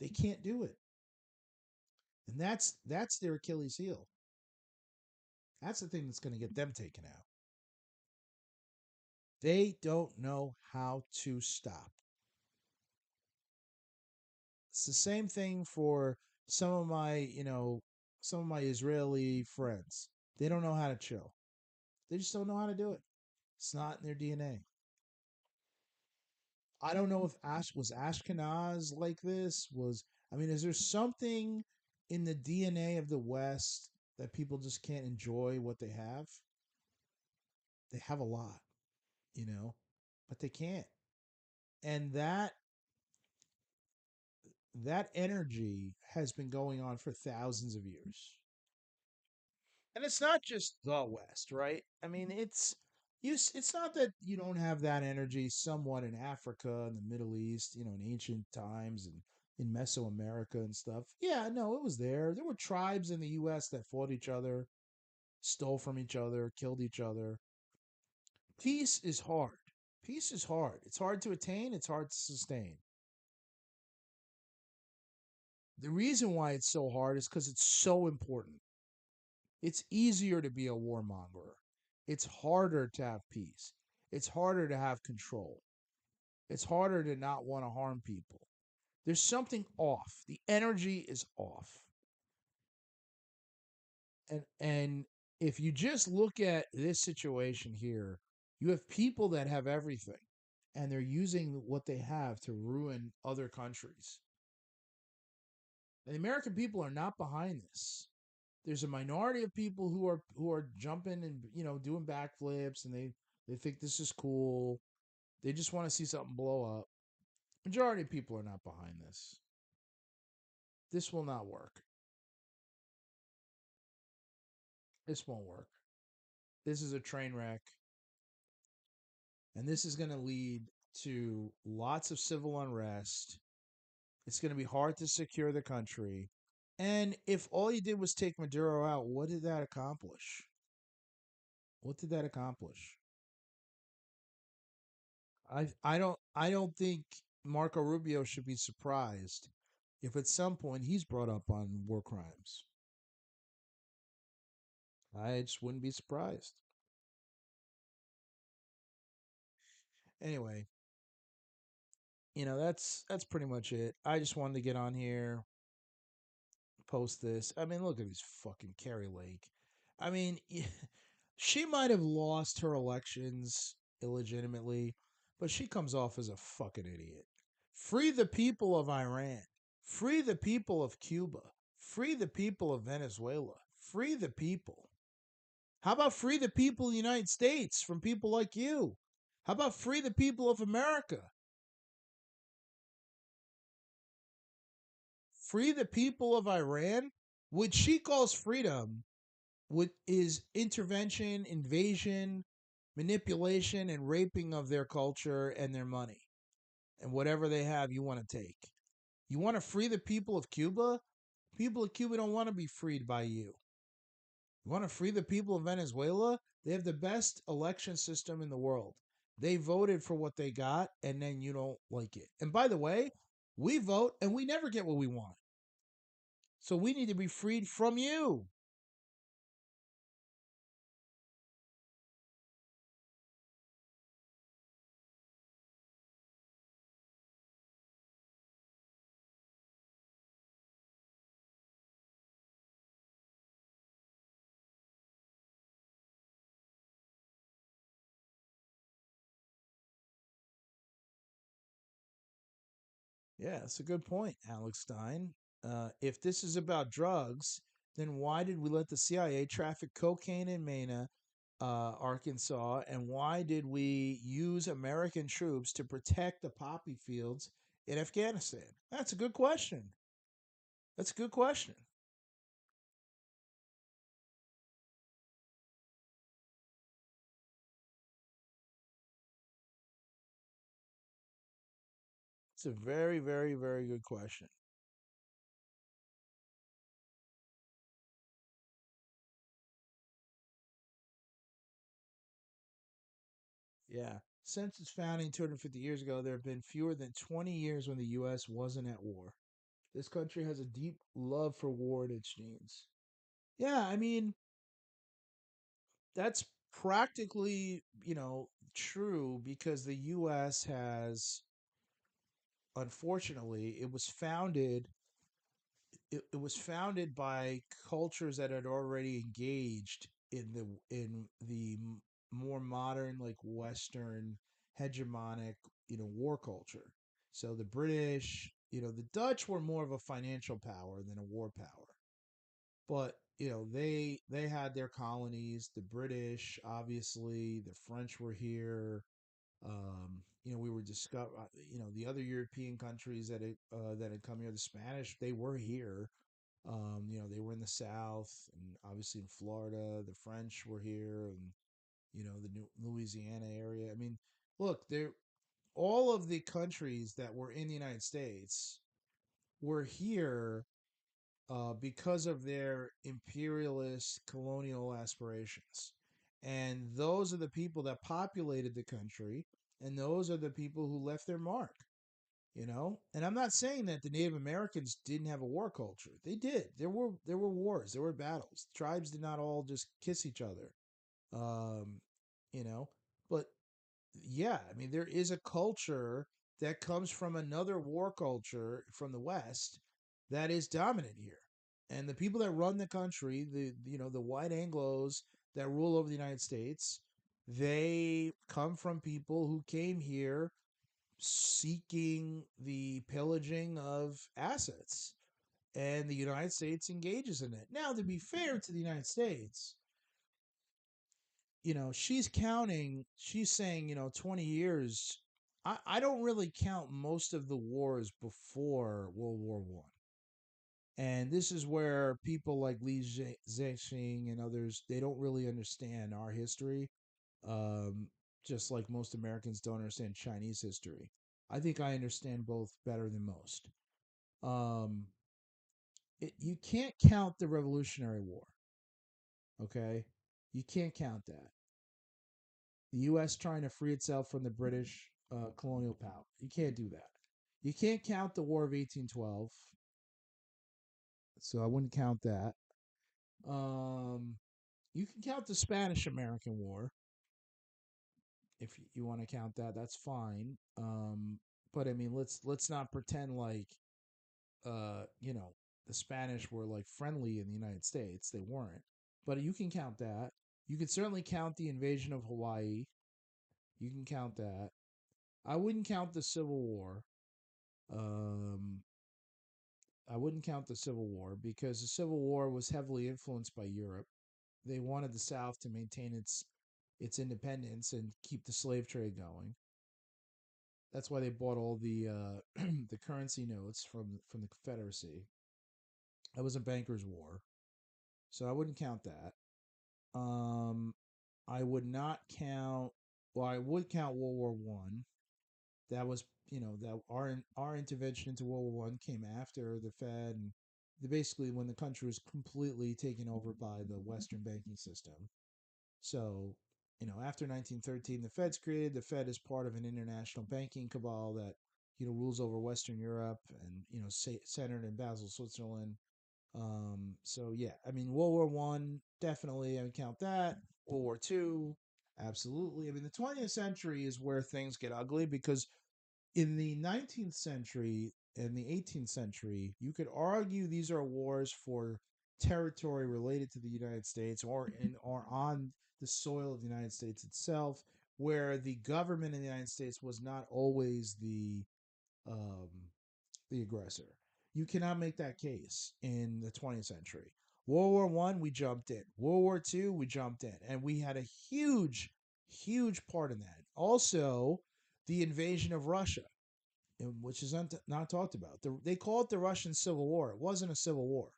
They can't do it, and that's their Achilles heel. That's the thing that's going to get them taken out. They don't know how to stop. It's the same thing for some of my, some of my Israeli friends. They don't know how to chill. They just don't know how to do it. It's not in their DNA. I don't know if Ash was Ashkenaz like this. I mean, is there something in the DNA of the West that people just can't enjoy what they have? They have a lot, you know, but they can't. And that energy has been going on for thousands of years. And it's not just the West, right? I mean, it's not that you don't have that energy somewhat in Africa and the Middle East, in ancient times and in Mesoamerica and stuff. Yeah, no, it was there. There were tribes in the US that fought each other, stole from each other, killed each other. Peace is hard. Peace is hard. It's hard to attain, it's hard to sustain. The reason why it's so hard is because it's so important. It's easier to be a warmonger. It's harder to have peace. It's harder to have control. It's harder to not want to harm people. There's something off. The energy is off. And if you just look at this situation here, you have people that have everything and they're using what they have to ruin other countries. And the American people are not behind this. There's a minority of people who are jumping and doing backflips, and they think this is cool. They just want to see something blow up. Majority of people are not behind this. This will not work. This won't work. This is a train wreck, and this is going to lead to lots of civil unrest. It's going to be hard to secure the country. And if all you did was take Maduro out, what did that accomplish? What did that accomplish? I don't think Marco Rubio should be surprised if at some point he's brought up on war crimes. I just wouldn't be surprised. Anyway, that's pretty much it. I just wanted to get on here, post this. I mean, look at this fucking Carrie Lake. I mean, she might have lost her elections illegitimately, but she comes off as a fucking idiot. Free the people of Iran. Free the people of Cuba. Free the people of Venezuela. Free the people. How about free the people of the United States from people like you? How about free the people of America? Free the people of Iran? What she calls freedom is intervention, invasion, manipulation, and raping of their culture and their money. And whatever they have, you want to take. You want to free the people of Cuba? People of Cuba don't want to be freed by you. You want to free the people of Venezuela? They have the best election system in the world. They voted for what they got, and then you don't like it. And by the way, we vote and we never get what we want. So we need to be freed from you. Yeah, that's a good point, Alex Stein. If this is about drugs, then why did we let the CIA traffic cocaine in Mena, Arkansas, and why did we use American troops to protect the poppy fields in Afghanistan? That's a good question. That's a good question. It's a very, very, very good question. Yeah. Since its founding 250 years ago, there have been fewer than 20 years when the U.S. wasn't at war. This country has a deep love for war in its genes. Yeah, I mean, that's practically, true because the US has, unfortunately, it was founded by cultures that had already engaged in the more modern, like Western hegemonic, war culture. So the British, the Dutch were more of a financial power than a war power. But they had their colonies. The British, obviously, the French were here. We were discover the other European countries that had come here. The Spanish, they were here. They were in the South and obviously in Florida. The French were here, and the New Louisiana area. I mean, look, there all of the countries that were in the United States were here because of their imperialist colonial aspirations. And those are the people that populated the country, and those are the people who left their mark. And I'm not saying that the Native Americans didn't have a war culture. They did. There were wars, there were battles. Tribes did not all just kiss each other. Um, you know, but yeah, I mean, there is a culture that comes from another war culture from the West that is dominant here. And the people that run the country, the white Anglos that rule over the United States, they come from people who came here seeking the pillaging of assets. And the United States engages in it. Now, to be fair to the United States, she's saying, 20 years. I don't really count most of the wars before World War One. And this is where people like Li Zexing and others, they don't really understand our history. Um, just like most Americans don't understand Chinese history. I think I understand both better than most. Um, you can't count the Revolutionary War, okay? You can't count that. The U.S. trying to free itself from the British colonial power. You can't do that. You can't count the War of 1812, so I wouldn't count that. Um, you can count the Spanish American War if you want to count that. That's fine. But I mean, let's not pretend like the Spanish were like friendly in the United States. They weren't. But you can count that. You can certainly count the invasion of Hawaii. You can count that. I wouldn't count the Civil War. Um, I wouldn't count the Civil War because the Civil War was heavily influenced by Europe. They wanted the South to maintain its independence and keep the slave trade going. That's why they bought all the the currency notes from the Confederacy. That was a bankers' war, so I wouldn't count that. Um, I would not count. Well, I would count World War One. That was, that our intervention into World War One came after the Fed, and basically when the country was completely taken over by the Western banking system. So, after 1913, the Fed's created. The Fed is part of an international banking cabal that, rules over Western Europe and, centered in Basel, Switzerland. So yeah, I mean, World War One, definitely, I would count that. World War Two, absolutely. I mean, the 20th century is where things get ugly because in the 19th century and the 18th century, you could argue these are wars for territory related to the United States or on the soil of the United States itself, where the government in the United States was not always um, the aggressor. You cannot make that case in the 20th century. World War One, we jumped in. World War Two, we jumped in, and we had a huge, huge part in that. Also, the invasion of Russia, which is not talked about. They call it the Russian Civil War. It wasn't a civil war.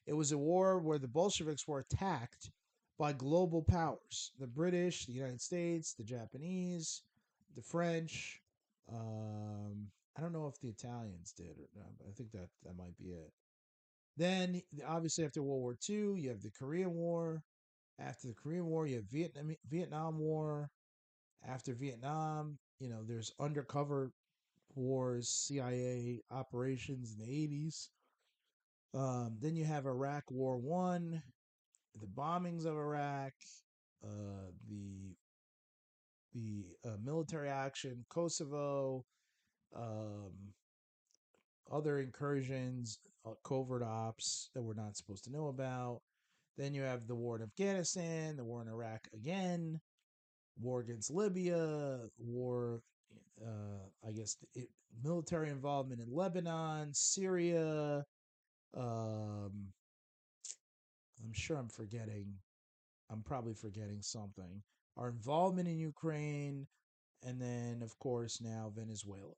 It was a war where the Bolsheviks were attacked by global powers: the British, the United States, the Japanese, the French. I don't know if the Italians did or not, but I think that might be it. Then, obviously, after World War II, you have the Korean War. After the Korean War, you have Vietnam War. After Vietnam, there's undercover wars, CIA operations in the 80s. Then you have Iraq War One, the bombings of Iraq, the military action, Kosovo, um, other incursions, covert ops that we're not supposed to know about. Then you have the war in Afghanistan, the war in Iraq again, war against Libya, war, I guess, military involvement in Lebanon, Syria. Um, I'm sure I'm forgetting. I'm probably forgetting something. Our involvement in Ukraine, and then, of course, now Venezuela.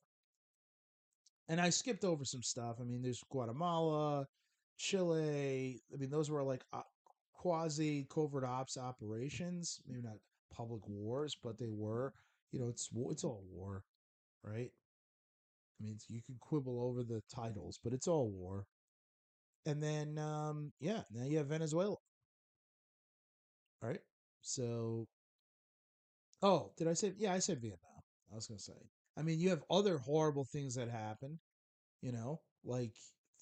And I skipped over some stuff. I mean, there's Guatemala, Chile. I mean, those were like quasi covert ops operations. Maybe not public wars, but they were. It's all war, right? I mean, you can quibble over the titles, but it's all war. And then, yeah, now you have Venezuela, right? So, oh, did I say? Yeah, I said Vietnam. I was gonna say. I mean, you have other horrible things that happen. Like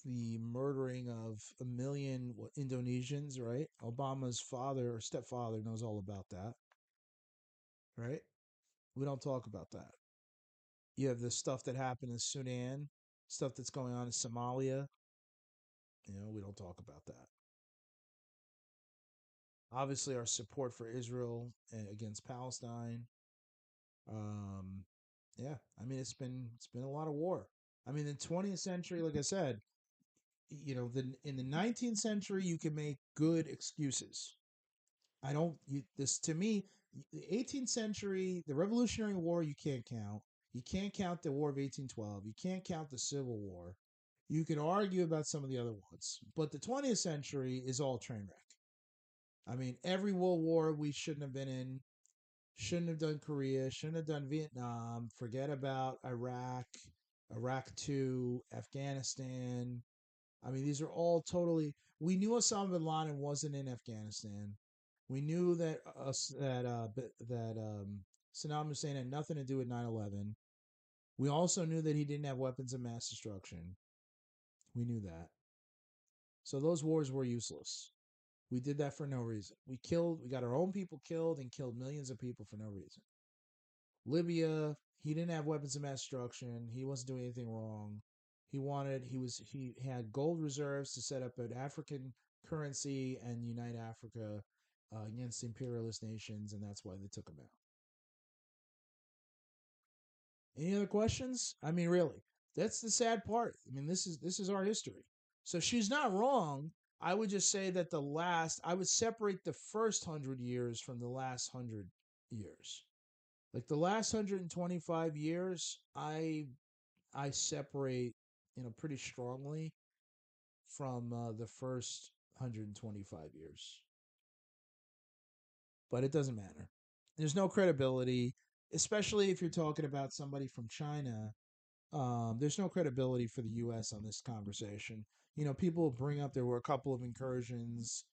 the murdering of a million Indonesians, right? Obama's father or stepfather knows all about that, right? We don't talk about that. You have the stuff that happened in Sudan, stuff that's going on in Somalia. We don't talk about that. Obviously, our support for Israel against Palestine. Um, yeah, I mean, it's been a lot of war. I mean, the 20th century, like I said, in the 19th century, you can make good excuses. I don't. This to me, the 18th century, the Revolutionary War, you can't count. You can't count the War of 1812. You can't count the Civil War. You can argue about some of the other ones, but the 20th century is all train wreck. I mean, every world war we shouldn't have been in, shouldn't have done Korea, shouldn't have done Vietnam. Forget about Iraq, Iraq 2, Afghanistan. I mean, these are all totally. We knew Osama bin Laden wasn't in Afghanistan. We knew that Saddam Hussein had nothing to do with 9/11. We also knew that he didn't have weapons of mass destruction. We knew that. So those wars were useless. We did that for no reason. We got our own people killed and killed millions of people for no reason. Libya, he didn't have weapons of mass destruction. He wasn't doing anything wrong. He had gold reserves to set up an African currency and unite Africa against imperialist nations, and that's why they took him out. Any other questions? I mean, really, that's the sad part. I mean, this is our history. So she's not wrong. I would just say that I would separate the first 100 years from the last 100 years. Like the last 125 years, I separate, pretty strongly from the first 125 years. But it doesn't matter. There's no credibility, especially if you're talking about somebody from China There's no credibility for the U.S. on this conversation. People bring up there were a couple of incursions,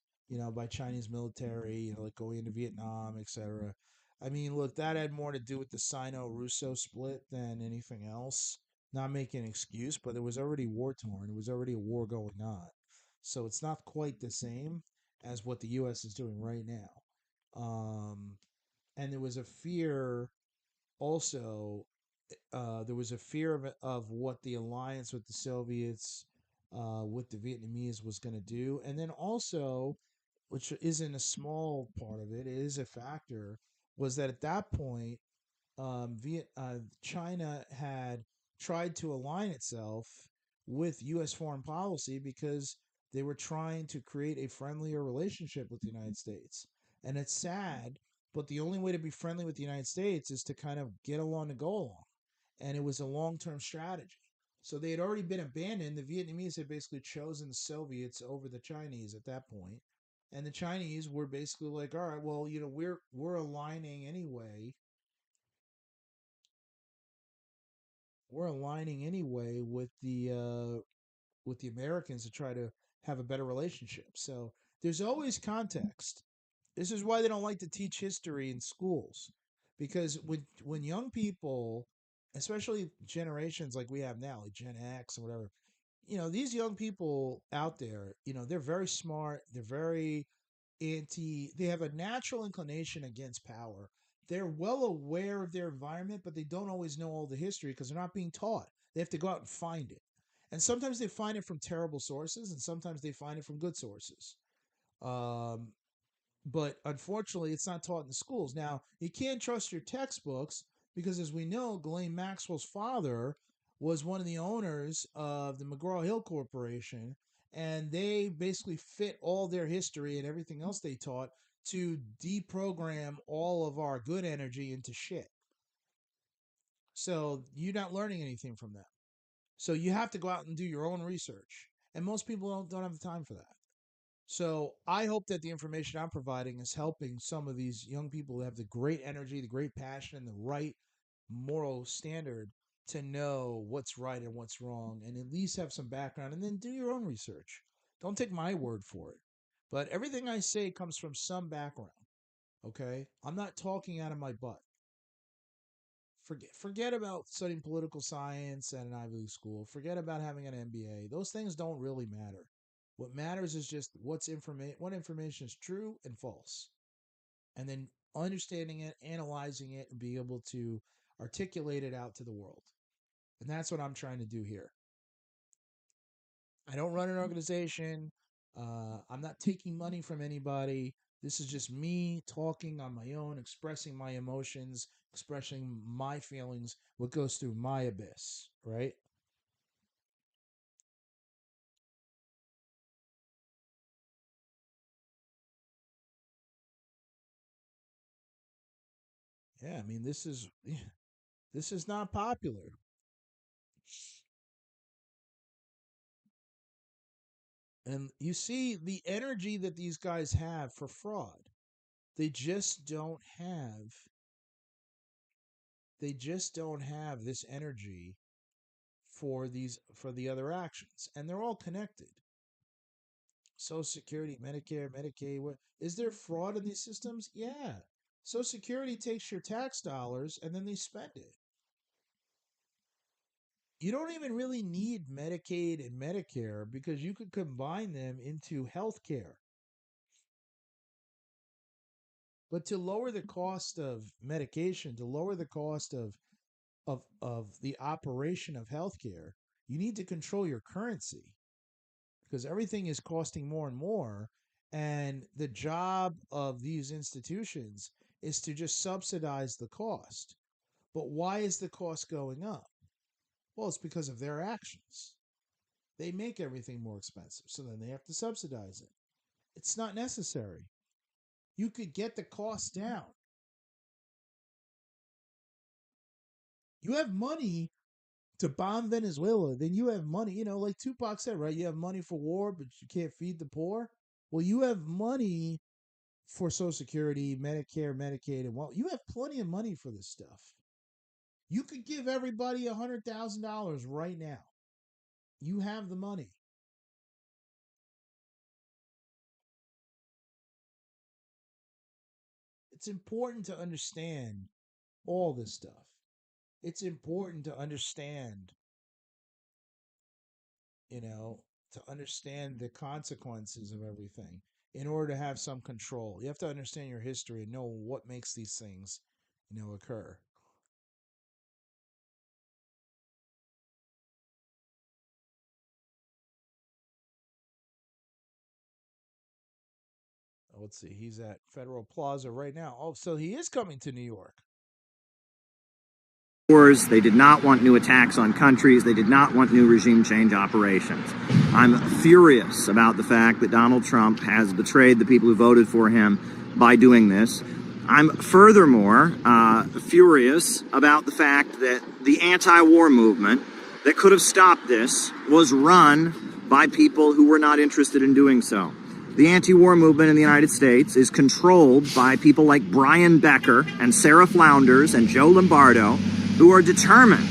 by Chinese military, like going into Vietnam, etc. I mean, look, that had more to do with the Sino-Russo split than anything else. Not making an excuse, but it was already war torn. It was already a war going on, so it's not quite the same as what the U.S. is doing right now. Um, and there was a fear also there was a fear of what the alliance with the Soviets, with the Vietnamese was going to do. And then also, which isn't a small part of it, it is a factor, was that at that point, China had tried to align itself with U.S. foreign policy because they were trying to create a friendlier relationship with the United States. And it's sad, but the only way to be friendly with the United States is to kind of get along and go along. And it was a long term strategy. So they had already been abandoned. The Vietnamese had basically chosen the Soviets over the Chinese at that point. And the Chinese were basically like, all right, well, we're aligning anyway. We're aligning anyway with the Americans to try to have a better relationship. So there's always context. This is why they don't like to teach history in schools, because when young people, especially generations like we have now, like Gen X or whatever, these young people out there, they're very smart, they're very they have a natural inclination against power. They're well aware of their environment, but they don't always know all the history because they're not being taught. They have to go out and find it. And sometimes they find it from terrible sources, and sometimes they find it from good sources. Um, but unfortunately, it's not taught in the schools. Now, you can't trust your textbooks because, as we know, Ghislaine Maxwell's father was one of the owners of the McGraw Hill Corporation, and they basically fit all their history and everything else they taught to deprogram all of our good energy into shit. So you're not learning anything from them. So you have to go out and do your own research, and most people don't have the time for that. So I hope that the information I'm providing is helping some of these young people who have the great energy, the great passion, and the right moral standard to know what's right and what's wrong, and at least have some background, and then do your own research. Don't take my word for it. But everything I say comes from some background. Okay, I'm not talking out of my butt. Forget about studying political science at an Ivy League school. Forget about having an MBA. Those things don't really matter. What matters is just what information is true and false, and then understanding it, analyzing it, and being able to articulate it out to the world. And that's what I'm trying to do here. I don't run an organization. I'm not taking money from anybody. This is just me talking on my own, expressing my emotions, expressing my feelings, what goes through my abyss, right? Yeah, I mean this is not popular. And you see the energy that these guys have for fraud. They just don't have they just don't have this energy for the other actions. And they're all connected. Social Security, Medicare, Medicaid, what is there fraud in these systems? Yeah. Social Security takes your tax dollars and then they spend it. You don't even really need Medicaid and Medicare because you could combine them into health care. But to lower the cost of medication, to lower the cost of the operation of healthcare, you need to control your currency because everything is costing more and more. And the job of these institutions is to just subsidize the cost. But why is the cost going up? Well, it's because of their actions. They make everything more expensive, so then they have to subsidize it. It's not necessary. You could get the cost down. You have money to bomb Venezuela, then you have money. Like Tupac said, right? You have money for war, but you can't feed the poor. Well, you have money for Social Security, Medicare, Medicaid, and well, you have plenty of money for this stuff. You could give everybody $100,000 right now. You have the money. It's important to understand all this stuff. It's important to understand, you know, to understand the consequences of everything in order to have some control. You have to understand your history and know what makes these things, occur. Let's see. He's at Federal Plaza right now. Oh, so he is coming to New York.
Wars. They did not want new attacks on countries. They did not want new regime change operations. I'm furious about the fact that Donald Trump has betrayed the people who voted for him by doing this. I'm furthermore furious about the fact that the anti-war movement that could have stopped this was run by people who were not interested in doing so. The anti-war movement in the United States is controlled by people like Brian Becker and Sarah Flounders and Joe Lombardo, who are determined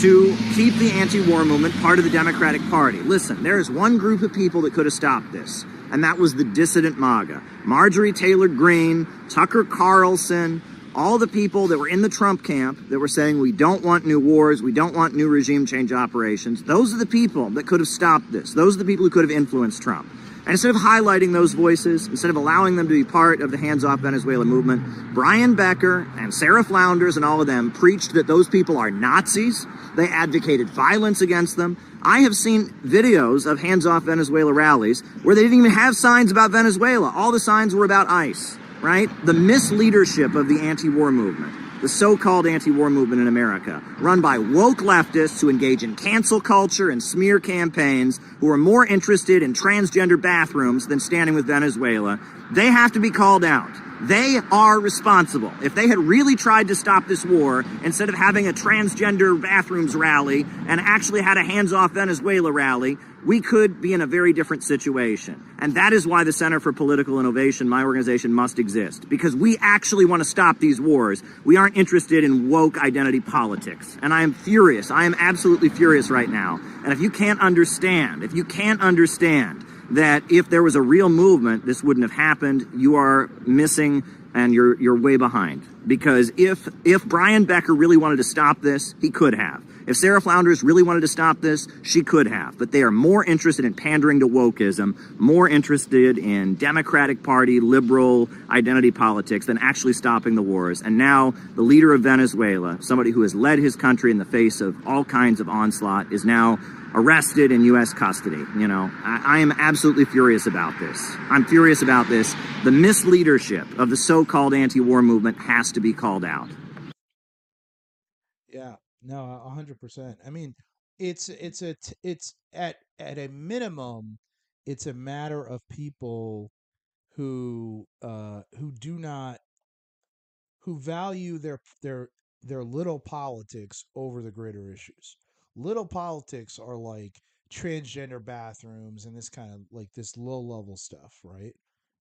to keep the anti-war movement part of the Democratic Party. Listen, there is one group of people that could have stopped this, and that was the dissident MAGA. Marjorie Taylor Greene, Tucker Carlson, all the people that were in the Trump camp that were saying we don't want new wars, we don't want new regime change operations. Those are the people that could have stopped this. Those are the people who could have influenced Trump. And instead of highlighting those voices, instead of allowing them to be part of the hands-off Venezuela movement, Brian Becker and Sarah Flounders and all of them preached that those people are Nazis. They advocated violence against them. I have seen videos of hands-off Venezuela rallies where they didn't even have signs about Venezuela. All the signs were about ICE, right? The misleadership of the anti-war movement, the so-called anti-war movement in America, run by woke leftists who engage in cancel culture and smear campaigns, who are more interested in transgender bathrooms than standing with Venezuela. They have to be called out. They are responsible. If they had really tried to stop this war, instead of having a transgender bathrooms rally and actually had a hands-off Venezuela rally, we could be in a very different situation. And that is why the Center for Political Innovation, my organization, must exist. Because we actually want to stop these wars. We aren't interested in woke identity politics. And I am furious. I am absolutely furious right now. And if you can't understand that if there was a real movement, this wouldn't have happened, you are missing and you're way behind. Because if Brian Becker really wanted to stop this, he could have. If Sarah Flounders really wanted to stop this, she could have. But they are more interested in pandering to wokeism, more interested in Democratic Party, liberal identity politics than actually stopping the wars. And now the leader of Venezuela, somebody who has led his country in the face of all kinds of onslaught, is now arrested in U.S. custody. I am absolutely furious about this. I'm furious about this. The misleadership of the so-called anti-war movement has to be called out.
Yeah, no, 100%. I mean, it's at a minimum, it's a matter of people who do not who value their little politics over the greater issues. Little politics are like transgender bathrooms and this kind of like this low level stuff, right?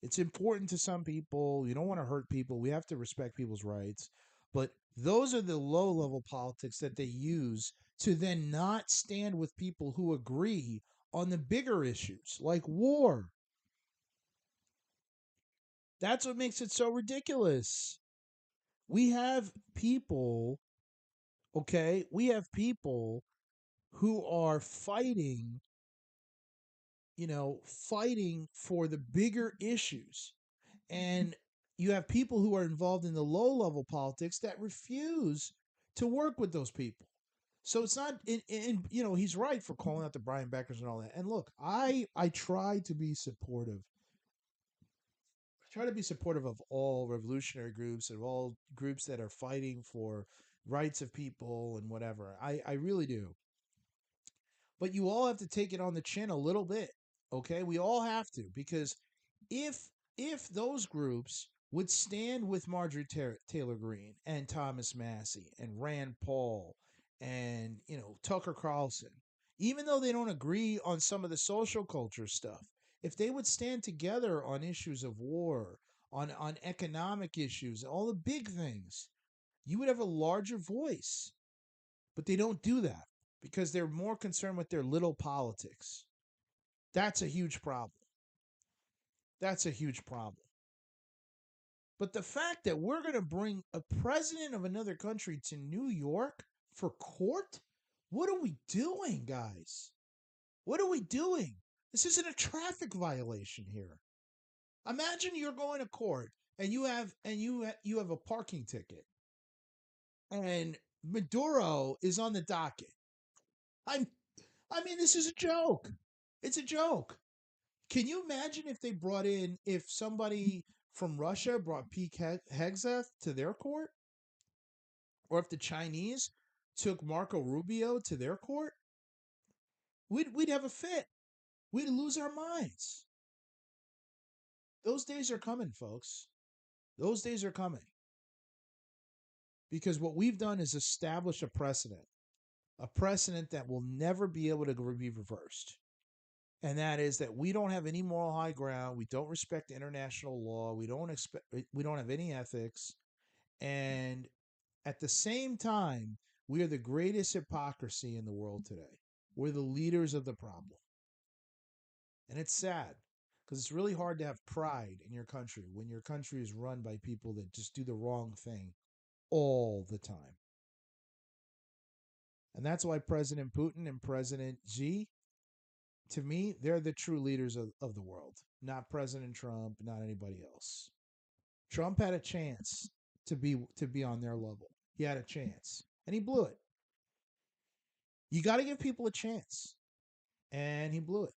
It's important to some people. You don't want to hurt people. We have to respect people's rights. But those are the low level politics that they use to then not stand with people who agree on the bigger issues like war. That's what makes it so ridiculous. We have people, okay? We have people who are fighting for the bigger issues. And you have people who are involved in the low level politics that refuse to work with those people. So it's not he's right for calling out the Brian Beckers and all that. And look, I try to be supportive of all revolutionary groups and all groups that are fighting for rights of people and whatever. I really do. But you all have to take it on the chin a little bit. Okay? We all have to, because if if those groups would stand with Marjorie Taylor Greene and Thomas Massey and Rand Paul and Tucker Carlson, even though they don't agree on some of the social culture stuff, if they would stand together on issues of war, on economic issues, all the big things, you would have a larger voice. But they don't do that because they're more concerned with their little politics. That's a huge problem. That's a huge problem. But the fact that we're going to bring a president of another country to New York for court? What are we doing, guys? What are we doing? This isn't a traffic violation here. Imagine you're going to court and you have a parking ticket and Maduro is on the docket. I'm I mean, this is a joke. It's a joke. Can you imagine if somebody from Russia brought Pete Hegseth to their court? Or if the Chinese took Marco Rubio to their court? We'd have a fit. We'd lose our minds. Those days are coming, folks. Those days are coming. Because what we've done is establish a precedent that will never be able to be reversed. And that is that we don't have any moral high ground. We don't respect international law. We don't have any ethics. And at the same time, we are the greatest hypocrisy in the world today. We're the leaders of the problem. And it's sad because it's really hard to have pride in your country when your country is run by people that just do the wrong thing all the time. And that's why President Putin and President Xi, to me, they're the true leaders of the world, not President Trump, not anybody else. Trump had a chance to be on their level. He had a chance, and he blew it. You got to give people a chance, and he blew it.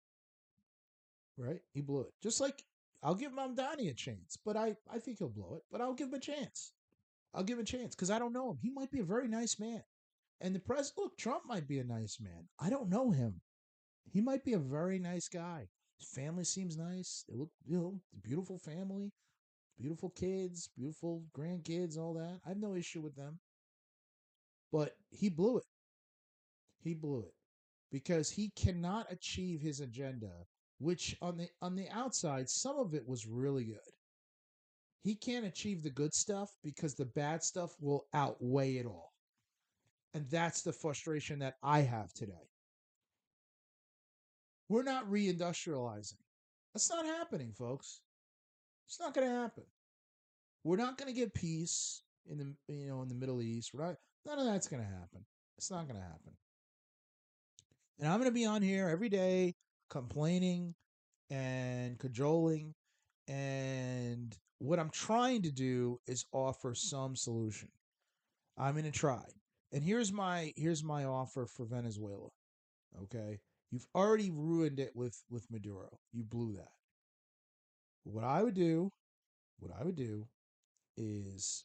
Right? He blew it. Just like I'll give Mamdani a chance, but I think he'll blow it. But I'll give him a chance. I'll give him a chance because I don't know him. He might be a very nice man. And the president, look, Trump might be a nice man. I don't know him. He might be a very nice guy. His family seems nice. They look, beautiful family, beautiful kids, beautiful grandkids, all that. I have no issue with them. But he blew it. He blew it because he cannot achieve his agenda, which on the outside, some of it was really good. He can't achieve the good stuff because the bad stuff will outweigh it all. And that's the frustration that I have today. We're not reindustrializing. That's not happening, folks. It's not going to happen. We're not going to get peace in the Middle East. None of that's going to happen. It's not going to happen. And I'm going to be on here every day complaining and cajoling. And what I'm trying to do is offer some solution. I'm going to try. And here's my offer for Venezuela. Okay? You've already ruined it with Maduro. You blew that. What I would do is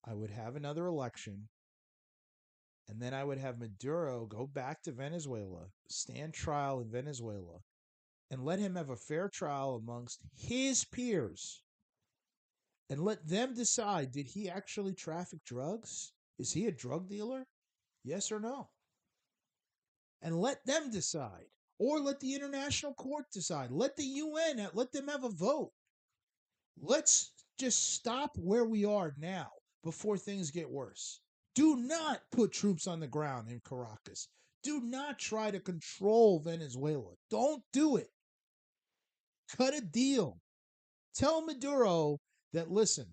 I would have another election, and then I would have Maduro go back to Venezuela, stand trial in Venezuela, and let him have a fair trial amongst his peers. And let them decide, did he actually traffic drugs? Is he a drug dealer? Yes or no? And let them decide. Or let the international court decide. Let the UN, let them have a vote. Let's just stop where we are now before things get worse. Do not put troops on the ground in Caracas. Do not try to control Venezuela. Don't do it. Cut a deal. Tell Maduro that listen,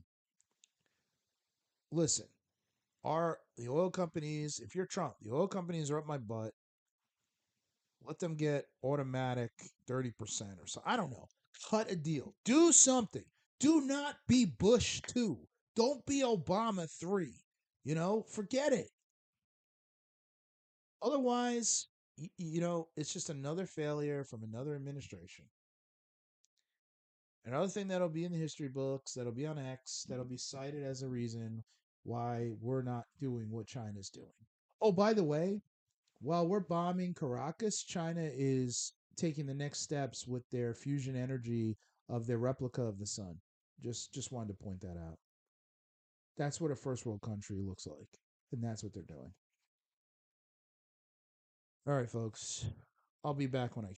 the oil companies, if you're Trump, the oil companies are up my butt. Let them get automatic 30% or so. I don't know. Cut a deal. Do something. Do not be Bush 2. Don't be Obama 3. Forget it. Otherwise, it's just another failure from another administration. Another thing that'll be in the history books, that'll be on X, that'll be cited as a reason why we're not doing what China's doing. Oh, by the way, while we're bombing Caracas, China is taking the next steps with their fusion energy of their replica of the sun. Just wanted to point that out. That's what a first world country looks like, and that's what they're doing. All right, folks. I'll be back when I